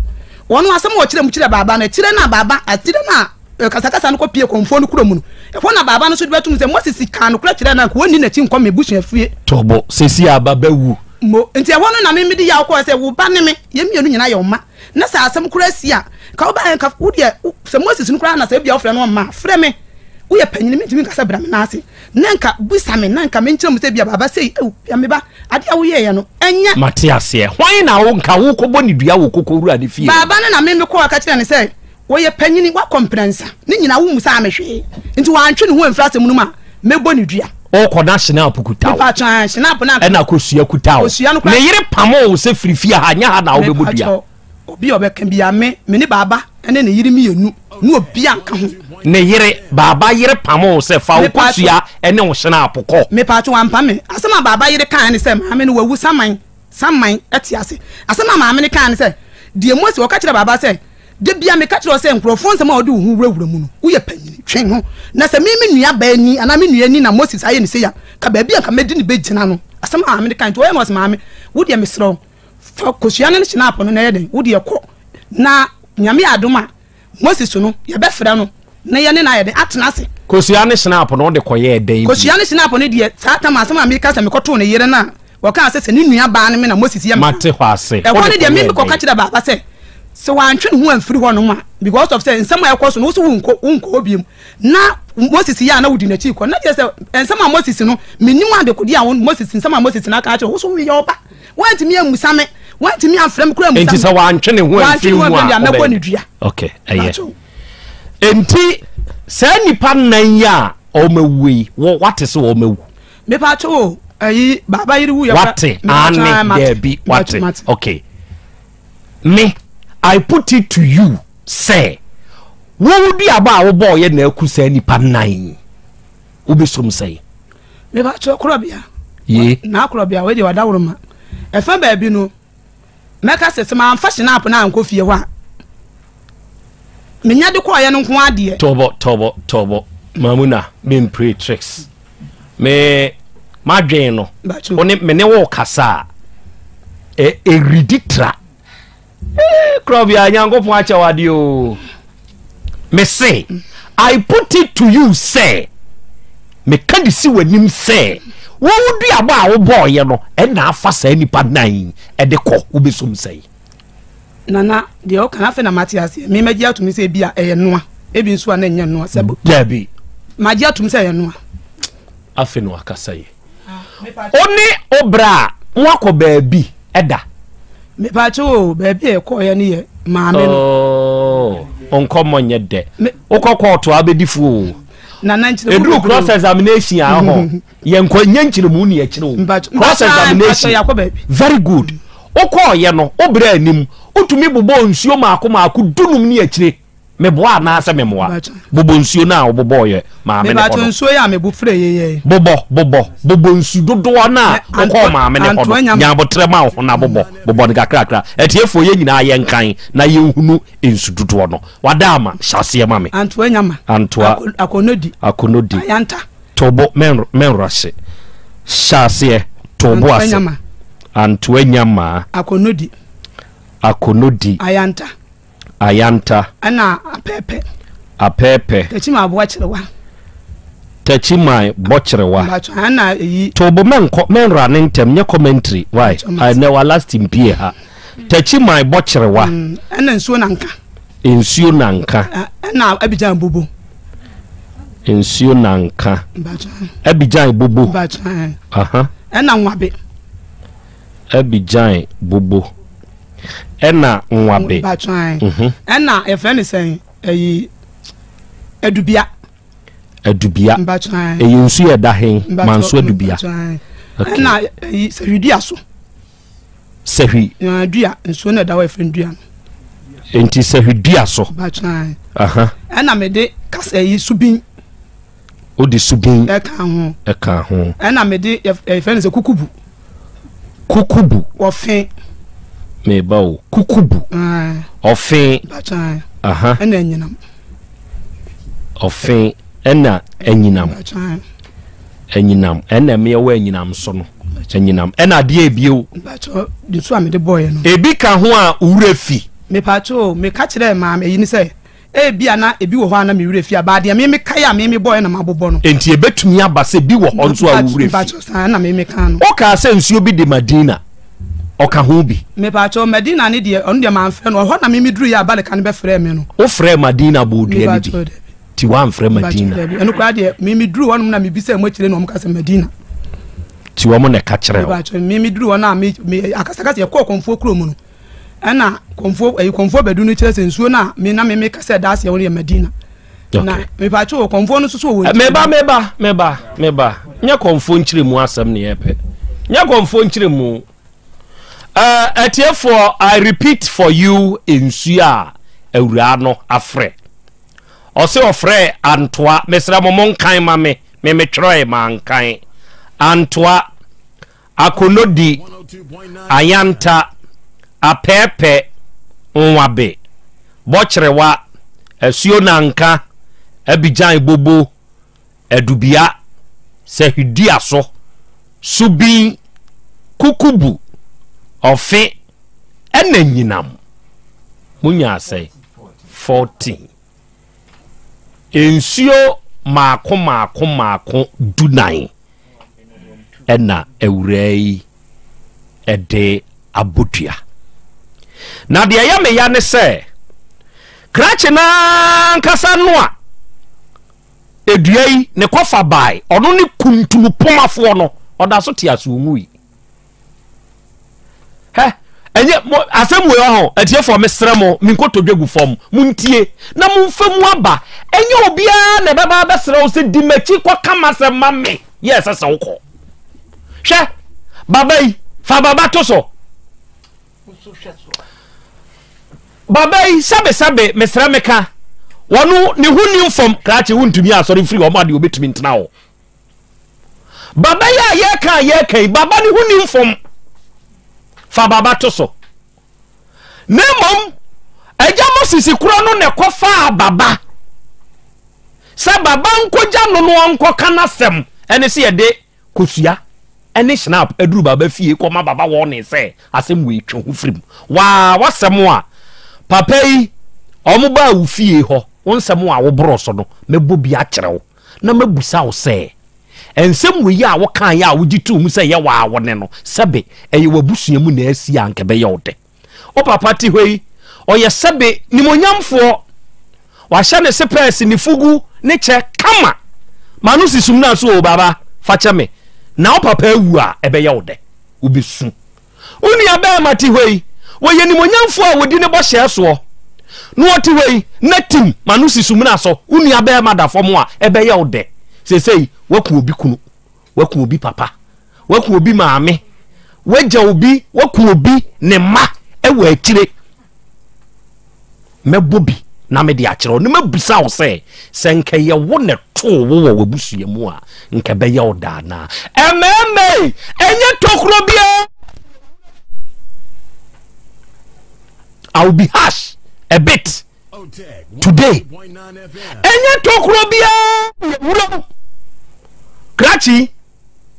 wono asem wo kire mu kire baba na kire na baba atire na kasa no ko pie konfo no kuro mu no e na baba no so de betum se Moses kan no kure kire na ko woni na chi nkwa mebusu afie tobo sesi ababa wu mo enti wono na me di ya ko se wo ba ne me ye mienu nyina ye oma na sa asem kure sia ka wo ba en ka wo de se Moses no kura na se bia wo frɛ no ma frɛ me wo ye panyini me ntimi kasa bra me na ase nanka busa me nanka me nkyerem se bia baba sei ya me ba ade a wo ye ye no enya Matias ye hwan na wo nka wo kobo ni dua wo kokowura ne fie baba na me ko aka kire ne se wo ye panyini wa komprensa ne nyina wo musa amehwe nti wa antwe ne ho amfra sem no ma mebo ni dua o ko na snap kutawo pa twan snap na na kosua kutawo ne yire pamo wo se frifia ha nya ha na wo bebo dua obi obeka bia me ni baba ene ne yire mi yenu no obi anka ho ne yire baba yire pamo se fa wo kosua ene wo snap ko me pa twan ampa me asema baba yire kan ne se ma me no wawu saman etiase asema ma me ne kan ne se die Moses wo ka kire baba se de bia me ka kire se nkrofo nsema odi hu wurawura mu no wo ye panyini twen ho na se me nua ba ni ana me nua ni na Moses aye ne se ya ka ba bia ka medi ne begina no asema ma me ne kan to wo ma me wo de me sro fa kosua ne snap no na ye den wo de ko na nyame adoma Moses no ye be frɛ no na ye ne na ye den atena se kosua ne snap no de koye den kosua ne snap no de sa ta ma asema me ka se me koto ne yere na wo ka se ne nua ba ne me na Moses ye mate hɔ ase e ko ne de me ko ka kire baba se so wan twe ne ho amfiri hɔ no ma because of say nsɛm a ɛkɔ so no so wonko obiem na Moses ya na wudi na chi ko na je se nsɛm a Moses no menim ade kodi a Moses nsɛm a Moses na ka kire wo so wi ye oba wanti me amusa me wanti me amfrem kura musa enti sa wan twe ne ho amfiri ho a meko ne dua okay aye enti sa nipa nan ya o mawui wo wate se o mawu me pa cho ayi baba yiri wu ya wate ane there be wate okay me I put it to you say wo wudi aba wo boy na akusa nipa nan wo besom say me ba cho krobia ye na krobia we de wadaworo ma e fa ba bi no meka se ma amfa hye na apona anko fie wa menya de ko ye no nko ade tobo mamuna me pray tricks me madwen no one me ne wo kasa eriditra krobia nyankopon acha wade o me say I put it to you say me ka di si wanim se wo wudi aba a wo boye no e na afa sa nipa nan e de kɔ wo besum sei nana de o kana fe na Matias me magi atumi se bia e noa e bi nso na nya noa sebo dabi magi atumi se ye noa afi no akasa ye oni obra nwakɔ baabi ɛda me pa cho baabi e kɔ ye ne ye maame no onko monye de okɔkɔ to abedifu nana nchire edru cross examination aho ye nkwanye nchire mu ne ye kire cross examination very good okɔ ye no obra anim utumi bobo nsuo maako dunum ne ye kire meboa na ase memoa bobo nsuo na obobo ye maame ne ko nsuo ya mebu frɛ ye bobo nsu dodo na okɔ maame ne ko nyabotre ma ho na bobo ne kakra etiefo ye nyina ye nkan na ye hunu nsu dodo no wadama hyase mame antoa nyama antoa akonodi ayanta tobo men rase hyase tobo ase antoa nyama akonodi ayanta ana apepe techima boacherewa ana yi tobo men running tem nya commentary why I never last in pie ha techima bocherewa ana nsuo nanka ana abijan bobo nsuo nanka abijan bobo aha ana nwabe abijan bobo ena nwabe ena e friend say eyi adubia eyi nsu ye da hen manso adubia ena eyi sehwidi aso sehwi dua nsu na da wa friend dua enti sehwidi aso aha ena me de kasa eyi subin odi subin eka ho ena me de e friend say kukubu ofen me bawo kukubu ofen aha ena enyinam ofen ena enyinam ena me wa enyinam so no enyinam ena de ebio de so amede boy no ebi ka ho a wura fi me pacho me ka kire ma me yin say bia na ebi wo ho ana me wura fi abade me kaya me boy na mabobo no enti ebetumi aba se bi wo ho nso a wura fi pacho na me ka no o ka se nsuo bi de Madina oka ho bi me pacho Madina ne de on de manfre no ho na me duru ya abale kan be frɛ me no o frɛ Madina bodua ne bi ti wan frɛ Madina eno kwa de me duru wonum na me bi se mo kire no mo ka se Madina ti wo mo ne ka kire me pacho me duru wona me akasaka ye kɔ konfo kuro mu no ana konfo bedu no kire se nsuo na me ka se da se won ye Madina na me pacho konfo no so wo meba nya konfo nkire mu asem ne yepe nya konfo nkire mu for I repeat for you in Suya Eurano afre. Ose ofre Antoa mesra momon kan mame me troy man kan Antoa akonodi ayanta apepe nwabe bochrewa esuo nanka abijan bobo edubia sehidi aso subin kukubu ofe ena nyinam munya say 14 ensuo maako dunan ena ewurai ede abotua na de ya me ya ne se krache na nkasa no a eduai ne kofa bai ono ne kuntulu pomafo no oda so ti aso nwui enye asem we ho etie for mesra mo minkotodwegu fom muntie na mumfamu aba enye obia na baba besra o se dimachi kwa kama se mame yes asa woko hwe babai fa baba to so babai sabe mesra meka wonu ne huni fom krache wuntumi asori free o ma de obetumi ntena wo babai a ye kan baba ne huni fom fa baba to so nemom ejamo sisi kuro no ne kofa baba sa baba nkoja no nko kana sem ene se yede kosua ene snap eduru baba fie koma baba wo ne se asem we twe ho frim wa wasem a papa yi omuba wo fie ho wonsem a wo bro so no mebo bi a kyerewo na mabusa wo se ensem we ya wo kan ya wo gitu mu se ye wa wo ne no sebe eye wabusua mu na asi anke be ye ode o papa ti hoi o ye sebe nimonyamfo wa hye ne sepes ni fugu ne che kama manu sisum na so o baba fa che me na o papa ewu a ebe ye ode obesu uni aba mati hoi wo ye nimonyamfo a wodi ne bo hye so no oti hoi natim manu sisum na so uni aba madafo mo a ebe ye ode sesei waku obi kunu waku obi papa waku obi maame waja obi waku obi ne ma ewa akire mebobi na me de akire no mabisa wo se senka ye wo ne to wo wo wabusua mu a nka be ye oda na ememe enye tokro bia I'll be harsh a bit today enye tokro bia wuro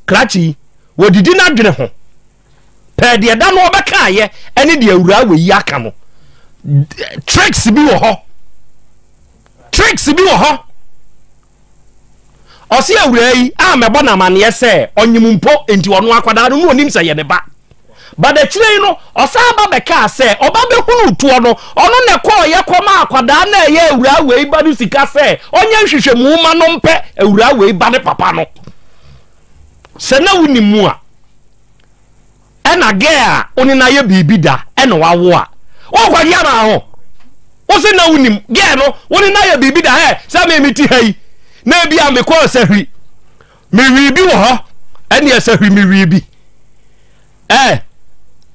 krachi wodidi na dwene ho pe de da no obeka ye ene de awura we yi aka no tricks bi wo ho osi awura yi a mebo na mane se onyimumpo enti wono akwada no onim se ye ne ba bada chire no osa ba beka se oba be hunu tuo no ono ne ko ye koma akwada na ye awura we ba du sika se onye hwehwe mu ma no mpe awura we ba ne papa no se na wuni mu a ena ge a oni na ye bibi da ena wawo a wo kwa ya na ho wo se na wuni ge no oni na ye bibi da he se me miti hai na bia me ko se hwi me wi bi wo ho ene ye se hwi me wi bi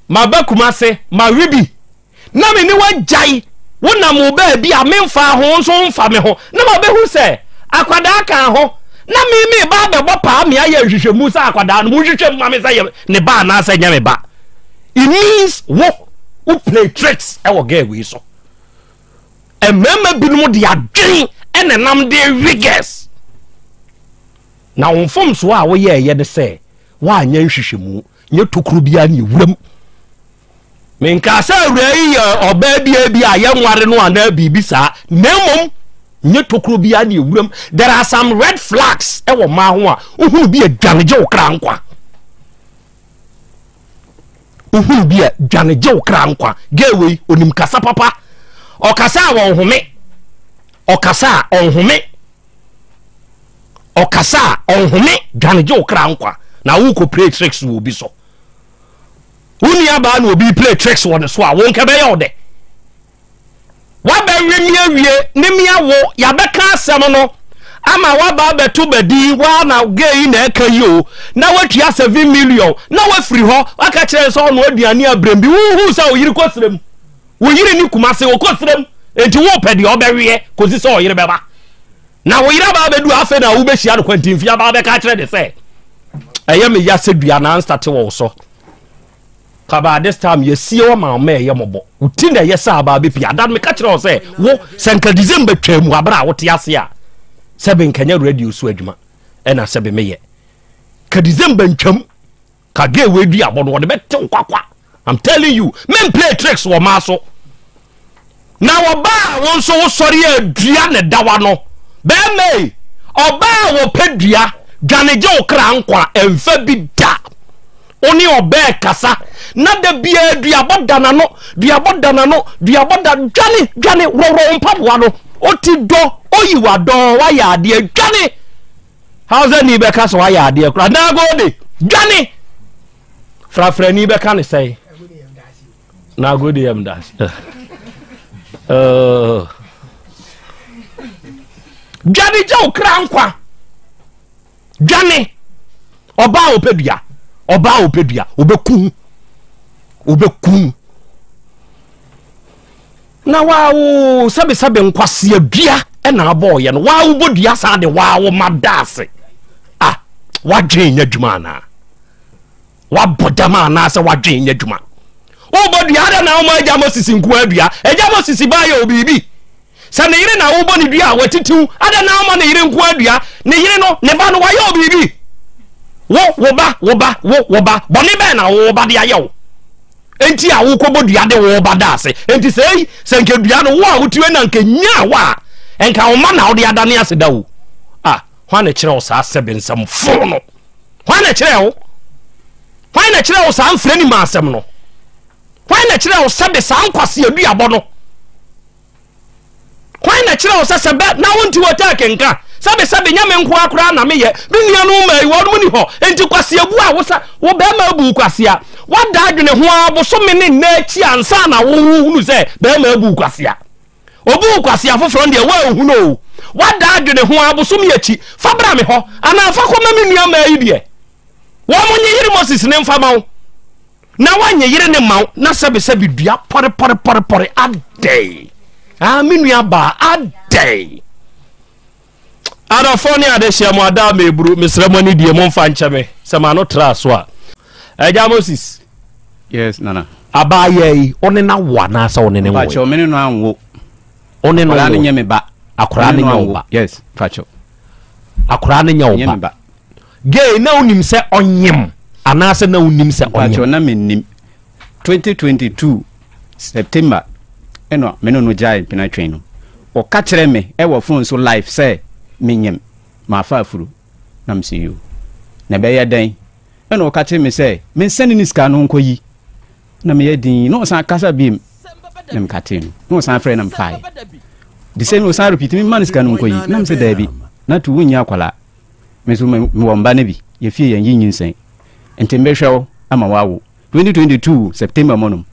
ma bakuma se ma wi bi na me ni wajai wona mo ba bi a memfa ho so mfa me ho na ma be hu se akwada ka ho na me ba be bo pa me aye hwehwemu sa akwada no mu hwehwem ma me say ne ba na say nya me ba it means who play tricks e wo get we so e mema binum de adwen ene nam de riggers na wonfom so a wo ye de say wa anya hwehwemu nye tokuru bia ne wuram menka sa awrai oba bia ye nware no ana bibi sa nemom nye tokuru bia ne wuram there are some red flags e wo ma ho a ohunu bia dwaneje okra nkwa ohunu bia dwaneje okra nkwa gewe onim kasa papa okasa wo home okasa onhome dwaneje okra nkwa na wo ko play tricks wo bi so uni aba na obi play tricks won so a won ka be yode wa ba wie ne mia wo ya beka asem no ama wa ba betu bedi wa na gei na eka yo na watua 7 million na wa free ho aka kire so no aduane abrem bi hu sa oyiri kosrem wo yiri ni kumase wo kosrem enti wo pedi obewie kosi so oyiri beba na wo yiri ba bedu afa na wo be hia no kwantimfia ba be ka kire de se eye me ya sedua na start wo so kaba this time ye see o ma me ye mobo uti na ye sa ba be pia dan me ka kire o se wo senka December twam abra wo te ase a sebe nkanya radio so adwuma ena sebe meye ka December ntwam ka ge we du abodo wo de bete kwakwa I'm telling you men play tricks wo ma so na wo ba won so wo sori adua ne dawa no be me oba wo pedua dwaneje okra nkwa emfa bi da oni obe kasa na da bia duaboda no dwane woro mpaboa no oti do oyiwa do wa ya ade dwane how's ni be kasa wa ya ade kra na go de dwane frafra ni be kan say na go de yam das dwane je okra nkwa dwane oba opedua obeku na waawo sabe nkwase adua na abo ye no waawo bodua sa de waawo madase wadwen nya dwuma na wabodama na sa wadwen nya dwuma o bodua da na o ma jamo sisi nku adua ejamo sisi ba ye obibi sa ne yire na wo boni dua watitu ada na o ma ne yire nku adua ne yire no ne ba no wa ye obibi wo ba boni be na wo ba dia ye enti a wo kobodua de wo ba da ase enti sei senke dua no wo a wotiwe na nke nya wa enka wo ma na wo de adane ase da wo hwan na kyerɛ wo saa sɛbe nsɛm fo no hwan na kyerɛ wo saa mfrɛ ni ma asɛm no hwan na kyerɛ wo sɛbe saa nkwase aduabɔ no hwan na kyerɛ wo sɛbɛ na wonti wo ta kenka sɛbe nyame nko akora na meyɛ me nua no ma iwo no ni hɔ enti kwase abu a wo bɛ ma abu kwase a wada adwene ho aboso me ne na akyi ansa na wo hunu sɛ bɛ ma abu kwase a obu kwase afoforo nde wa hu no wada adwene ho aboso me akyi fa bra me hɔ ana fa kɔma me nua ma yi de wo mo nye yiri Moses ne mfa ma wo na wanye yiri ne ma wo na sɛbe dua pore adai me nua ba adai adafo ne adehia mo ada meburu mesramo ne die mo mfa nkyeme sɛ ma no tra so a agya Moses yes nana abaye yi one na wa na sɛ one ne wo pacho me no anwo one no akora ne nyeme ba akora ne nyawo ba yes pacho akora ne nyawo ba gay na unim sɛ onyem ana sɛ na unim sɛ onyem pacho na menim 2022 September eno me no jai pinatwen no o ka kyerɛ me e wo phone so live sɛ menyem ma fa afuru na msiyo na be ya dan eno o ka kyerɛ me sɛ me send ni ska no nkoyi na me yadin no san kasa bim na me katin no san frɛ na me fai the same o san repeat me man ska no nkoyi na me sɛ da bi na tu wunya kwala me so me womba na bi ye fie yan yinyinsen enti me hwɛw ama wawo 2022 September monum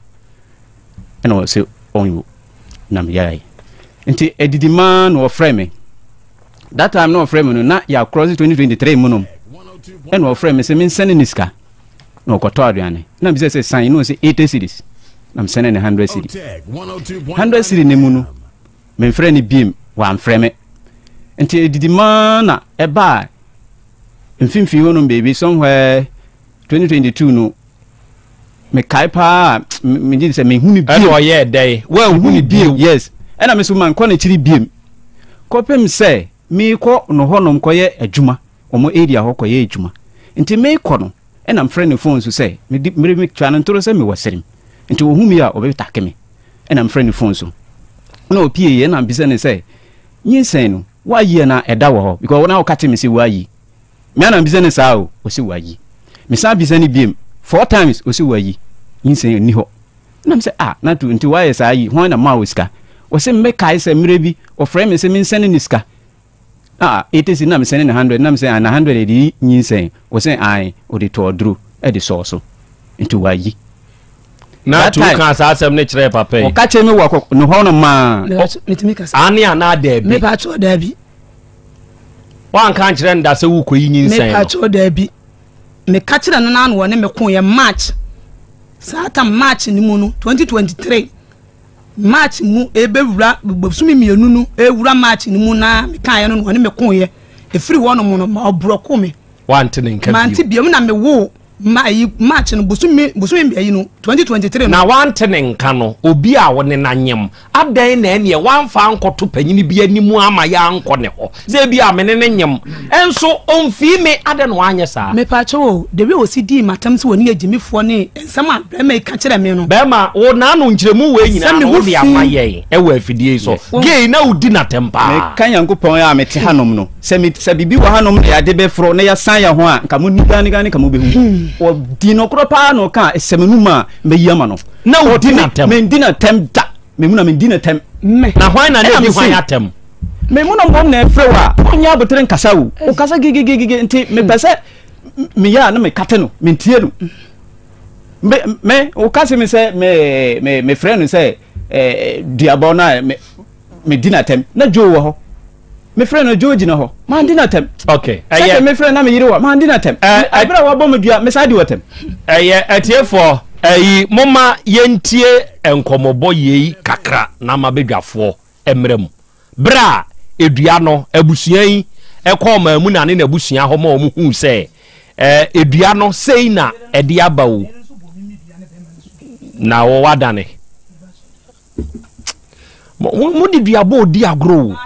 eno se onyu na me yai enti edidi man no frɛ me that time no frɛ me no na ya cross 2023 monum eno frɛ me se me send ni ska no kɔtɔ aduane na me say sign no say 80 cities na me send ne 100 cities 100 cities ne mu no me frɛ ni biem wa frɛ me enti edidi man na eba mfimfi honum baby somewhere 2022 no me kai pa me di say me huni biem ɛno ɔyɛ dai wa huni biem yes ɛna me so man kɔ na kyiri biem kɔpem sɛ me kɔ no honom kɔyɛ adwuma ɔmo area hɔ kɔyɛ adwuma nti me kɔ no ɛna mfrɛ ne phone so sɛ me twa no ntoro sɛ me wɔserem nti wo humi a ɔbɛtake me ɛna mfrɛ ne phone so na opie yɛ na mbisa ne sɛ nyinsen no wayi na ɛda wɔ hɔ because na ɔka te me sɛ wayi me ana mbisa ne saa o ɔsɛ wayi me sa bisa ne biem 4 times ɔsɛ wayi nyinsen ni hɔ na me sɛ na to nti wayɛ saa yi hɔn na ma wo sika ɔsɛ me kai sɛ mmerɛ bi ɔfrɛ me sɛ me nsɛne ne sika it is na me sɛne ne 100 na me sɛ na 100 edi nyinsen ɔsɛ ai ɔde to oduro ɛde sɔɔso nti wayi na tu kan sa asɛm ne kyerɛ papa yi ɔka kyerɛ me wɔ no hɔ no ma metimi kasa ane ana da bi me pa cho da bi wan kan kyerɛ nda sɛ wo koyi nyinsen me pa cho da bi me ka kyerɛ no na no ne me ko ye March saata March ni mu no 2023 March mu ebewura bobsumi mienu no ewura March ni mu na me kan ye no ne me ko ye efiri wo no mu no ma obroko me wante ne nka bi manti biam na me wo March no bosumi biayi no 2023 na wante ne nka no obi a wo ne nanyem adan na ene wanfa nkoto panyini bi animu ama ya nkɔ ne hɔ sɛ bi a me ne nyem enso omfi me adan no anya saa me pa cho de we osidi matam se woni agimifo ne ensam a brema ka kyerɛ me no bema wo na no nkyeremu we nyina no de amayɛ ɛwɔ afidie so gei na udi na tempa me kan yankopɔn a mete hanom no sɛ bibi wɔ hanom na yade bɛforo na yɛsan yɛ ho a nka mo nigane ka mo behu o dino kropa no ka esemenuma meyama no na o dina tem me dina tem da me muna me dina tem me na hwan na ne di hwan atem me muna mo na efrewa onya abotere nkasa wo o kasa gigigigi nti me pese me ya na me kate no me ntie no me o kasa me se me friend say diabo na me dina tem na jo wo ho me friend no George na ho man dina tem okay aye me friend na me yire wa man dina tem abira wa bom dua me sadi watem aye atiefo moma yentie enkomobo yei kakra na mabedwafo emrem bra edua no abusuan ekọ ma mu na ne abusua ho ma omu hu se edua no sei na ede abawo na wo wadane mo di dua bo di agro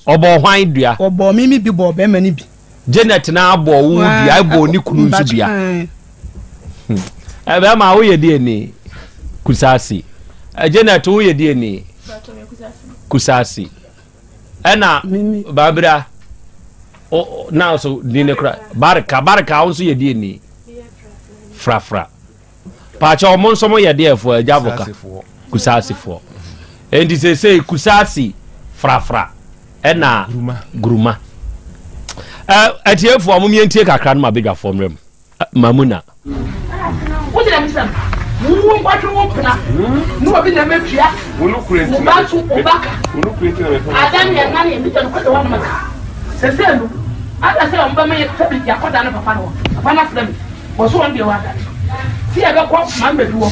obo hwan dua obo mimi bi bo be mani bi Janet na abo wo dua abo ni kunu nsu dua ebe ma wo ye die ni kusasi Janet wo ye die ni kusasi ena babra now so ni ne kra baraka on so ye die ni frafra pa cha o mon so mo ye die fo ajavoka kusasi fo endi say kusasi frafra ena gruma atiefo amom ye ntie kakra no mabedwa fo mrem mamuna what did I miss? Who watching Wopana? No, I've been a metria. Who look great. Obaka. Who look great. I done your money and little put the one man. Seselu. I say, I'm going to tell you, I got another panel. A panel for them was one day. See, I got one man bedroom.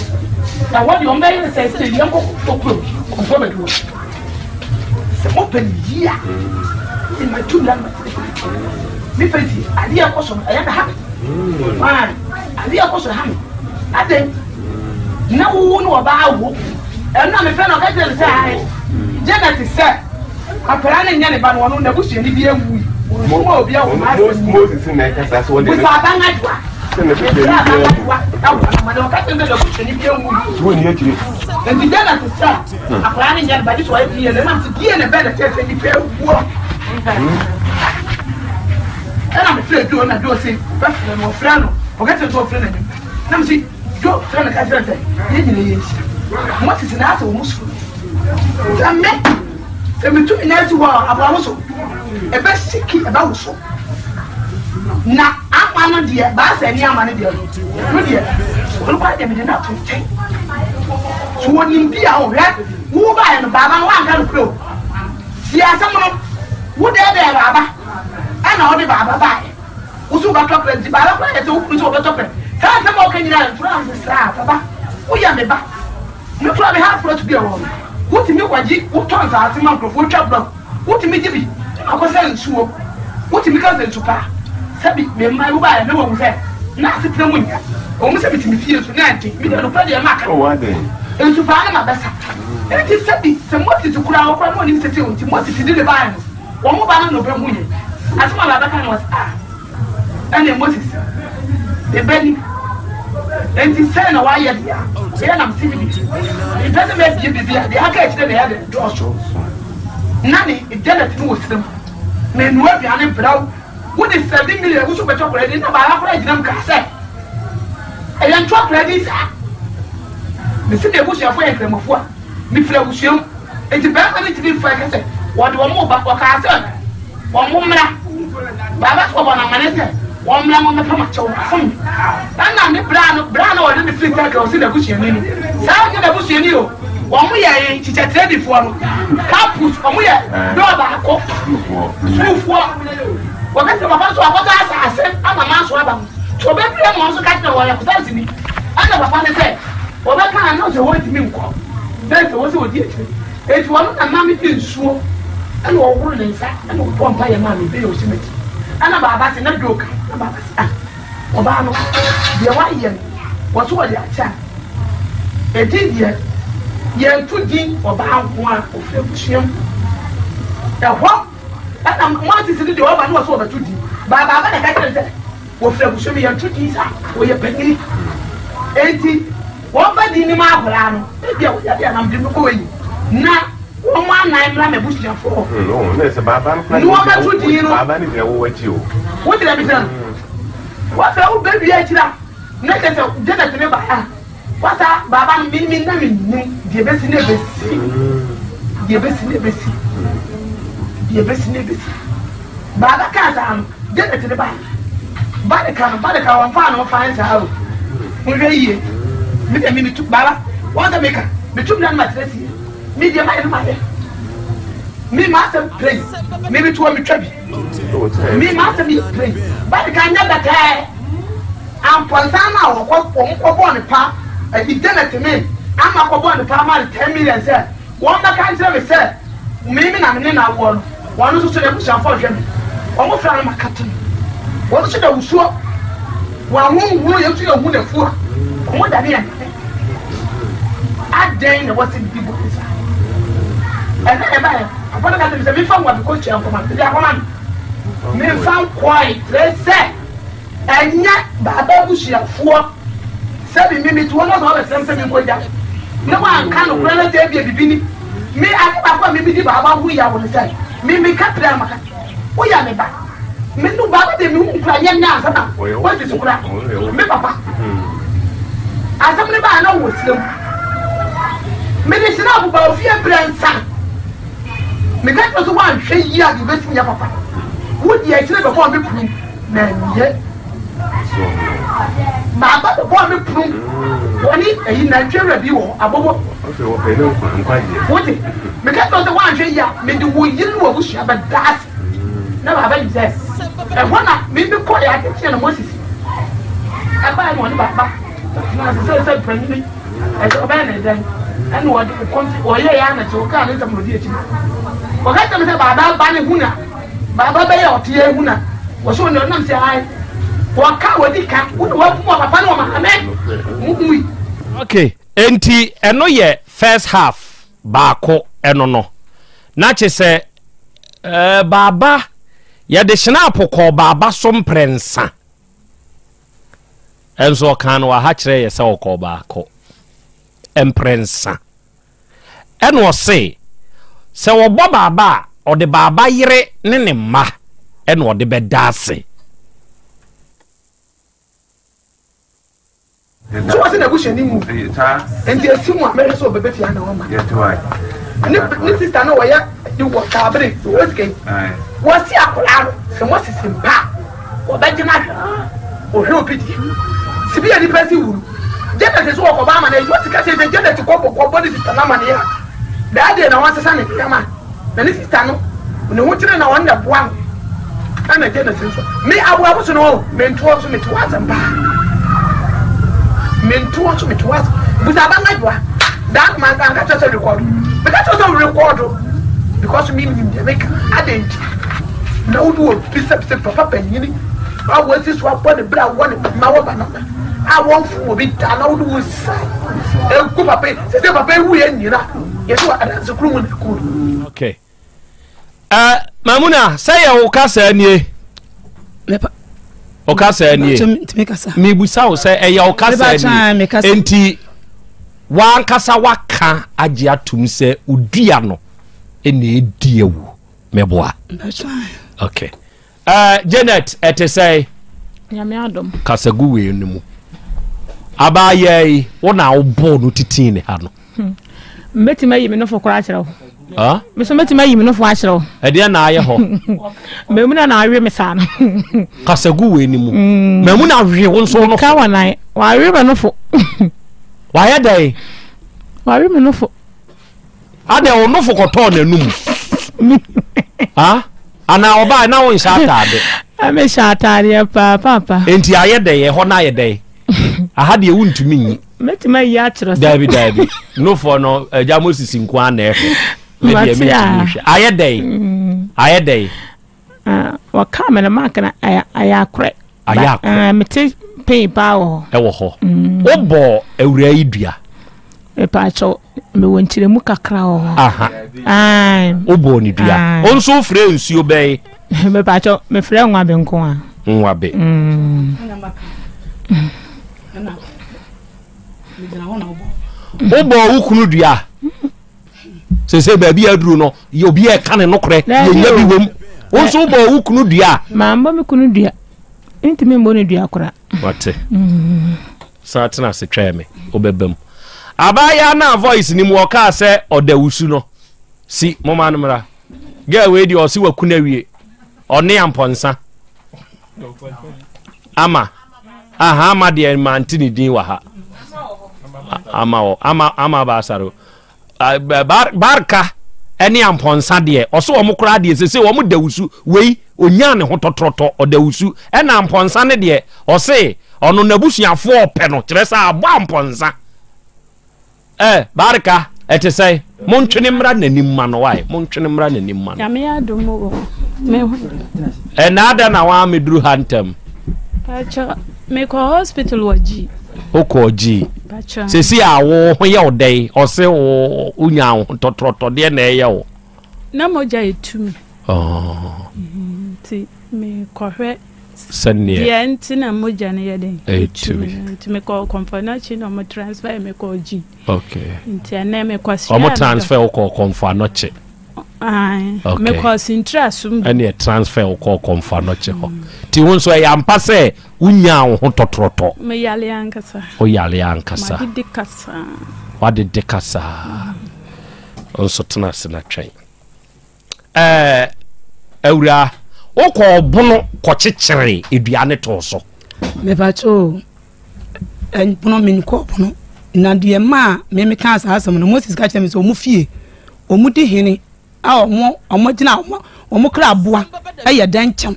Now, what you may say, the young couple some open here in my 2 languages. Me fancy, I dear person, I have a habit. Man, I dear person, I think. No one know about who. And now my friend of Gatel say, Janet said, I'm planning anybody one on the bush and be a wee. Moses in my class, what is that? And the Janet said, I'm planning anybody's wife here, and I'm to get a better test and prepare work. And I'm afraid to do a say, Buffalo or Flano, forget to go friend. Let me see. Joe, friend of Catholic, what is an answer almost? I met them to in about also a best sick about so. Now, I'm not dear, but I near money dear. What about them in that? So, what in the hour, who buy and Baba one can grow. See, I someone would there, Baba, and all the Baba buy. Who's over chocolate, the Baba, and who's over chocolate. Can't come walking in from the staff, Papa. We are the back. You probably have to be around. What to me, what you turns out in microphone chop block? What to me, Jimmy? I was saying, so what to me, cousin Super? Sabi, me, my mobile, no one was there. Not the winter. Almost everything feels to 90. We don't play a market. Oh, one day. And to find my best. And it is Sabi, some what is to crowd for one institute, what if you did the violence? One more banner of Bermuda. As my other kind was, and then Moses. The Benny. And he said, "No, I am seeing it. It doesn't make you be there. The other day they had a door show. Nanny, it didn't know them. Men were behind proud. What is 7 million? Who should be chocolate in about them? Cassette. I am chocolate. The city of Bush are for them of what? Me flew. It's a bad to be frank. What one more back or castle? One woman. Baba for one of my one man on the Pamacho. And I'm the brown or the free tackles in the bush. Sound the bush in you. One way I teach a trade for Campus from where? No, back off. What I said, I'm a man's weapon. So, baby, I'm also catching a wire for me. I never found a say. Well, I can't know the way to me. That's also what you do. It's one of the mammy things, sure. And all women inside, and one by a mammy, they will see me. And about in a joke. Obama, the Hawaiian was what they are. A did yet 2 deep about one of them. The what? And I'm wanting to do the over was over 2 deep. But I can't say, what them show me and 2 deep or your penny. 80. What by the Marano? Maybe I'm going. Now, 1 9 ram a bush for. No, there's a Baba. No, I'm 2 deep. What did I be done? What the old baby I tell? Next, dinner to never have. What a Baba meaning, the best never see. The best never see. The best never see. Baba can't dinner to the bar. Badakan, and Fano finds out. Maybe a minute to Baba. What a maker. The 2 grand mattress here. Medium my me master play. Maybe 2 me trouble. Me master me play. But can never die. I'm Pontana or what the pa. I did to me. I'm a couple on the palm 10 million, sir. One that can't tell me, sir. Maybe I'm in our world. One who should have pushed for Jimmy. Almost from my captain. What should I show? One who you to your wounded fool. What I mean? I dare what's in people. And I want to get me from what the coach and command. Me found quiet, let's say. And yet, Baba Bushia 4 7 minutes, 1 hour, something going down. No one can run a baby. Me, I never maybe the Baba, we are on the side. Me, Captain, we are me back. me no ba de me kura ye nya asana what is kura me papa asam ne ba na wo sirem me de sina bu ba ofie bransa me ka to wa hwe yi a de besi ya papa wo di e sire be fo me kunu na ye ma ba de fo me kunu woni eyi na twere bi wo abobo wo di me ka to wa hwe yi a me de wo yiri wo busu ba das na baba yi say e wona me bi ko ya ke na Moses e ba no ni baba na se pranyi e so ba na den and what the country or yana to can in some of the what I tell Baba Bani Huna Baba Bay or Tia Huna was on your name say I what car would it come what more Papa okay enti eno ye first half baako eno no na che se baba ya de snap ko baba som prensa enso kan wa ha kire ye se ko baako emprensa eno se wo bo baba o de baba yire ne ma eno o de bedase so what's in a bush anymore and the asimu amere so bebe fia na woma ni sister no waya you work abere what's game what's ya kola so what's simpa o bejina o he opidi sibi ya ni pesi wuru Janet is walk Obama and what the say Janet to go body sister na man here that day na wan sesa ne kama na ni sister no ne ho kire na wan da boa ana Janet so me abu so no me nto so me to azamba me nto so me to az buza ba ngajwa that man can catch us record me catch us record because me dey make adent na udu pisa papa penyini I was this one body bra one ma wa ba na I want for be done out the side. Go papa, say papa we nyina. Yeso adanse kru mu ku. Okay. Mamuna, say ya okasa anie. Lepa. Okasa anie. Me busa wo say ya okasa anie. Enti wan kasa waka age atum say udua no ene ediewu meboa. That's fine. Okay. Janet ete say Nyame adom. Kasagu we nemu. Abaye wona obo no titine ha no Metima yimi no fokora akere ho me so metima yimi no fo akere ho e de na aye ho memuna na awe me sa no Kasagu we nimu memuna awe wo nso no ka wanan wa awe me no fo wa ya dai wa awe me no fo ade wo no fo koto na num ana oba na won sha atade ame sha atade papa enti aye dai ho na aye dai aha de wuntumi nyi metima yi akere dabi no for no ja Moses nkwa na efe me de me hwe aye dai wa kamera mark na aya kre mete pay bawo e wo ho obo ewura idua e pa cho me wonkire mu kakra ho aha obo ni dua onso frɛ nsuo bɛn me pa cho me frɛ nwa be nko a nwa be obo ukunu dua se baabi aduru no ye obi e ka ne nokre ye nya bi wom onso obo ukunu dua ma mbo me kunu dua ntimi mbo ne dua kora wate satina se tweme obebam abaya na voice ni mu oka se odawusu no si moma no mra girl we di o si wakuna wie one amponsa ama aha ama de mantini din wa ha ama ba saro barka eni amponsa de oso wo mukura de sese wo mu dawusu wei onya ne ho totroto odawusu ena amponsa ne de o se ono nabusuafo ope no kire sa abo amponsa barka ete say montwene mra nanim ma no wai montwene mra nanim ma no yame adomo me na ada na wa meduru hantem pacha me ko hospital waji okoji pacha sesi awo ho ye odai o se wo unya ho totroto de na ye wo na moja etumi ti me ko hwe sanye ye ntina moja na ye den etumi ti me ko confirmation no mo transfer me ko ji okay ntia na me ko o mo transfer ko confirm no che Okay. Me cause interest Any transfer or call confirm no che ho. Ti won so ya ampa se unya wo ho totroto. me yale ankasa. O yale ankasa. Ma di kasa. Wa de kasa. Onso tena se na twen. Awura wo ko bono ko chichire eduane to so. Me bacho en pono me ko pono na de ma me kan sa asem no Moses ka cheme so mu fie o mu di hene a omo gina omo kra aboa aye dan cham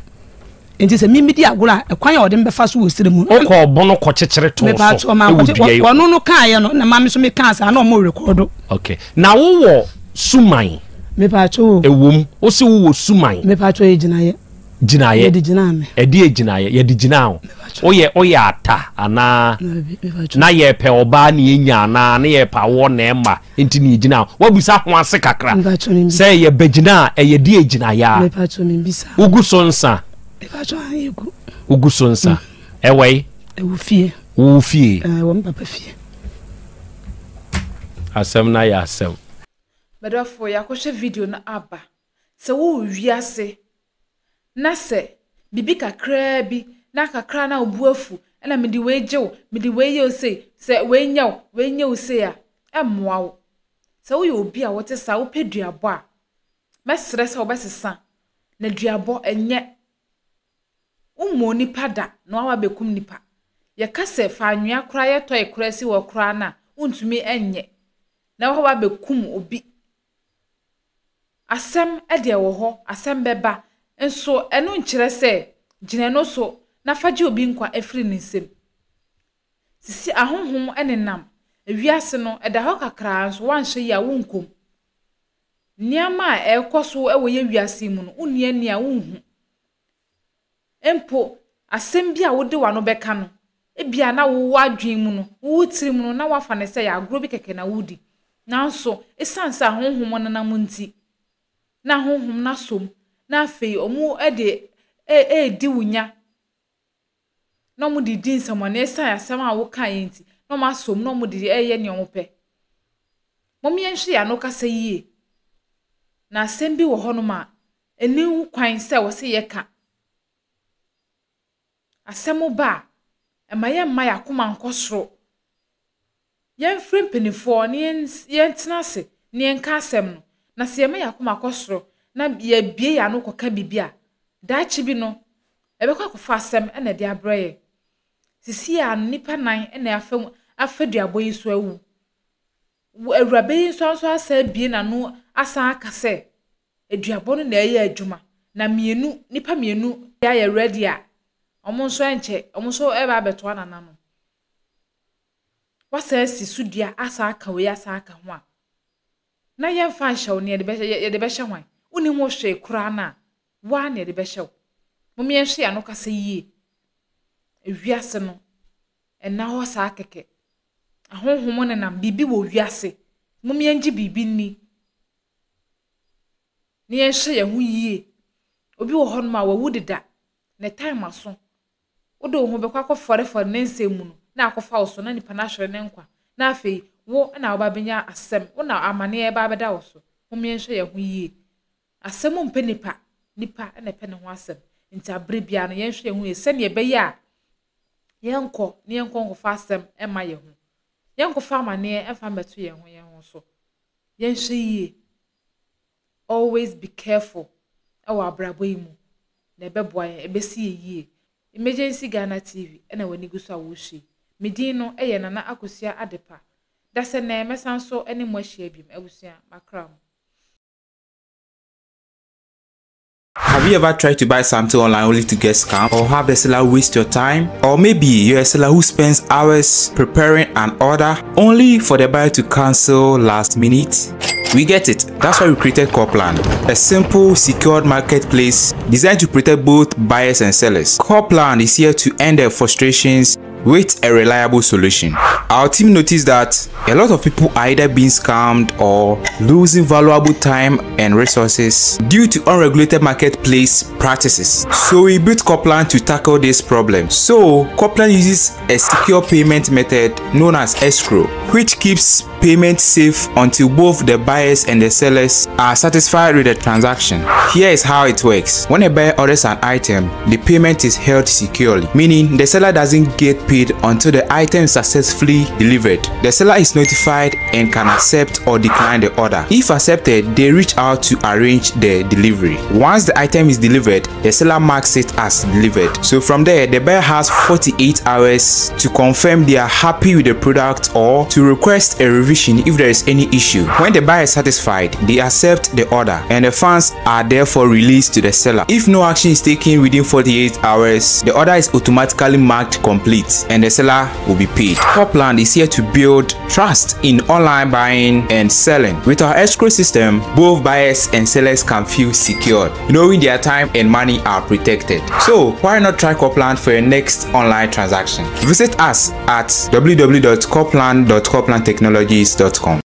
enti se mimi di agora ekwan ya ode mbefa so wo sire mu wo ko bono ko chichire to so. Me bacho ma ko no kan ye no na ma me so me kan sa na omo record. Okay, na wo suman Me bacho ewom wo se wo suman me bacho e gina ye Jinaye di jiname edi ejinaye ye di jinao oye ata ana na ye pe oba na enya na ye pa wo na ema enti ni jinao wabusa ho ase kakra say ye begina ye di ejinaya me pacho me bisa ugusonsa me pacho ayegu ugusonsa ewe ewufie wo mpapa fie asem na ya asem bedofo yakoshe video na aba se wo wiase na se bibi kakra bi na kakra na obuafu na medi wejew medi weye se wenyaw se ya emmoa wo se wo ye obi a wote sa wo peduabo a mesre se wo besesa na duabo enye ummo nipa da na wa bekum nipa ye kase fa anwea kra ye toy kra si wo kra na untumi enye na wa bekum obi asem ede wo ho asem beba enso eno nkyere se gine no so na faje obi nkwa efri nsem sisi ahonhom enenam ewiase no eda ho kakra nso wanhye ya wonkom niama ekoso ewoye wiase mu no unie nia wonhu empo asem bia wode wano beka no ebia na wo adwen mu no wo tiri mu no na wafa ne se ya agro bi keke na wudi nanso esansa ahonhom nenam nti na ahonhom na som na fei omu ede di wunya no mu di din samone esa asem a wo kan enti no ma som no mu di eye ne omope momi enhwe ya no kasa yie na asem bi wo hono ma eni hu kwan se wo se ye ka asem ba emaye mma ya koma nkosoro yen frem penifo ne yen tenase ne yen ka asem no na se ema ya koma kosoro na ye bie ya no koka bibia daachi bi no ebekwa akofa asem na de abreye sisi ya nipa nan na afaduabo yi so awu awurabe yi so asa bie na no asa akase aduabo no na eye adwuma na nipa mienu ya ye ready a omo so enche omo so eba beto anana no wasa si sudua asa aka we asa aka ho a na ye fa nhyew ne ye de be hye hwan uni mo hwe kura na wa ne de be hyew mumye hwe ya no kasa yie ewiase no ena ho sa keke ahonhom ne nam bibi wo wiase mumye ngi bibi ni ne ye hwe ye ho yie obi wo ho no ma wawu deda ne time aso odo ho be kwa kofore ne nsemu no na akofa wo so na nipa na hwere ne nkwa na afei wo na wo ba benya asem wo na amane e ba beda wo so mumye hwe ye ho yie asem mpe nipa na pe ne ho asem nti abre bia no yen hwe hu ese ne be ya yenko ne yenko nkofa asem e ma ye hu yenko fa amane e fa meto ye hu so yen hwe yie always be careful awa abrabo yi mu na be boa ye be si yie Emergency Ghana TV na wani guso a wo hwe medin no eye Nana Akosua Adepa da se na mesanso ene mo ahia bim abusua makram. Have you ever tried to buy something online only to get scammed, or have the seller waste your time? Or maybe you're a seller who spends hours preparing an order only for the buyer to cancel last minute? We get it. That's why we created Copland, a simple, secured marketplace designed to protect both buyers and sellers. Copland is here to end their frustrations with a reliable solution. Our team noticed that a lot of people are either being scammed or losing valuable time and resources due to unregulated marketplace practices. So we built Coplan to tackle this problem. So Coplan uses a secure payment method known as escrow, which keeps payment safe until both the buyers and the sellers are satisfied with the transaction. Here is how it works. When a buyer orders an item, the payment is held securely, meaning the seller doesn't get paid until the item is successfully delivered. The seller is notified and can accept or decline the order. If accepted, they reach out to arrange the delivery. Once the item is delivered, the seller marks it as delivered. So from there, the buyer has 48 hours to confirm they are happy with the product or to request a revision if there is any issue. When the buyer is satisfied, they accept the order and the funds are therefore released to the seller. If no action is taken within 48 hours, the order is automatically marked complete and the seller will be paid. Coplan is here to build trust in online buying and selling. With our escrow system, both buyers and sellers can feel secured, knowing their time and money are protected. So why not try Coplan for your next online transaction? Visit us at www.coplan.coplantechnologies.com.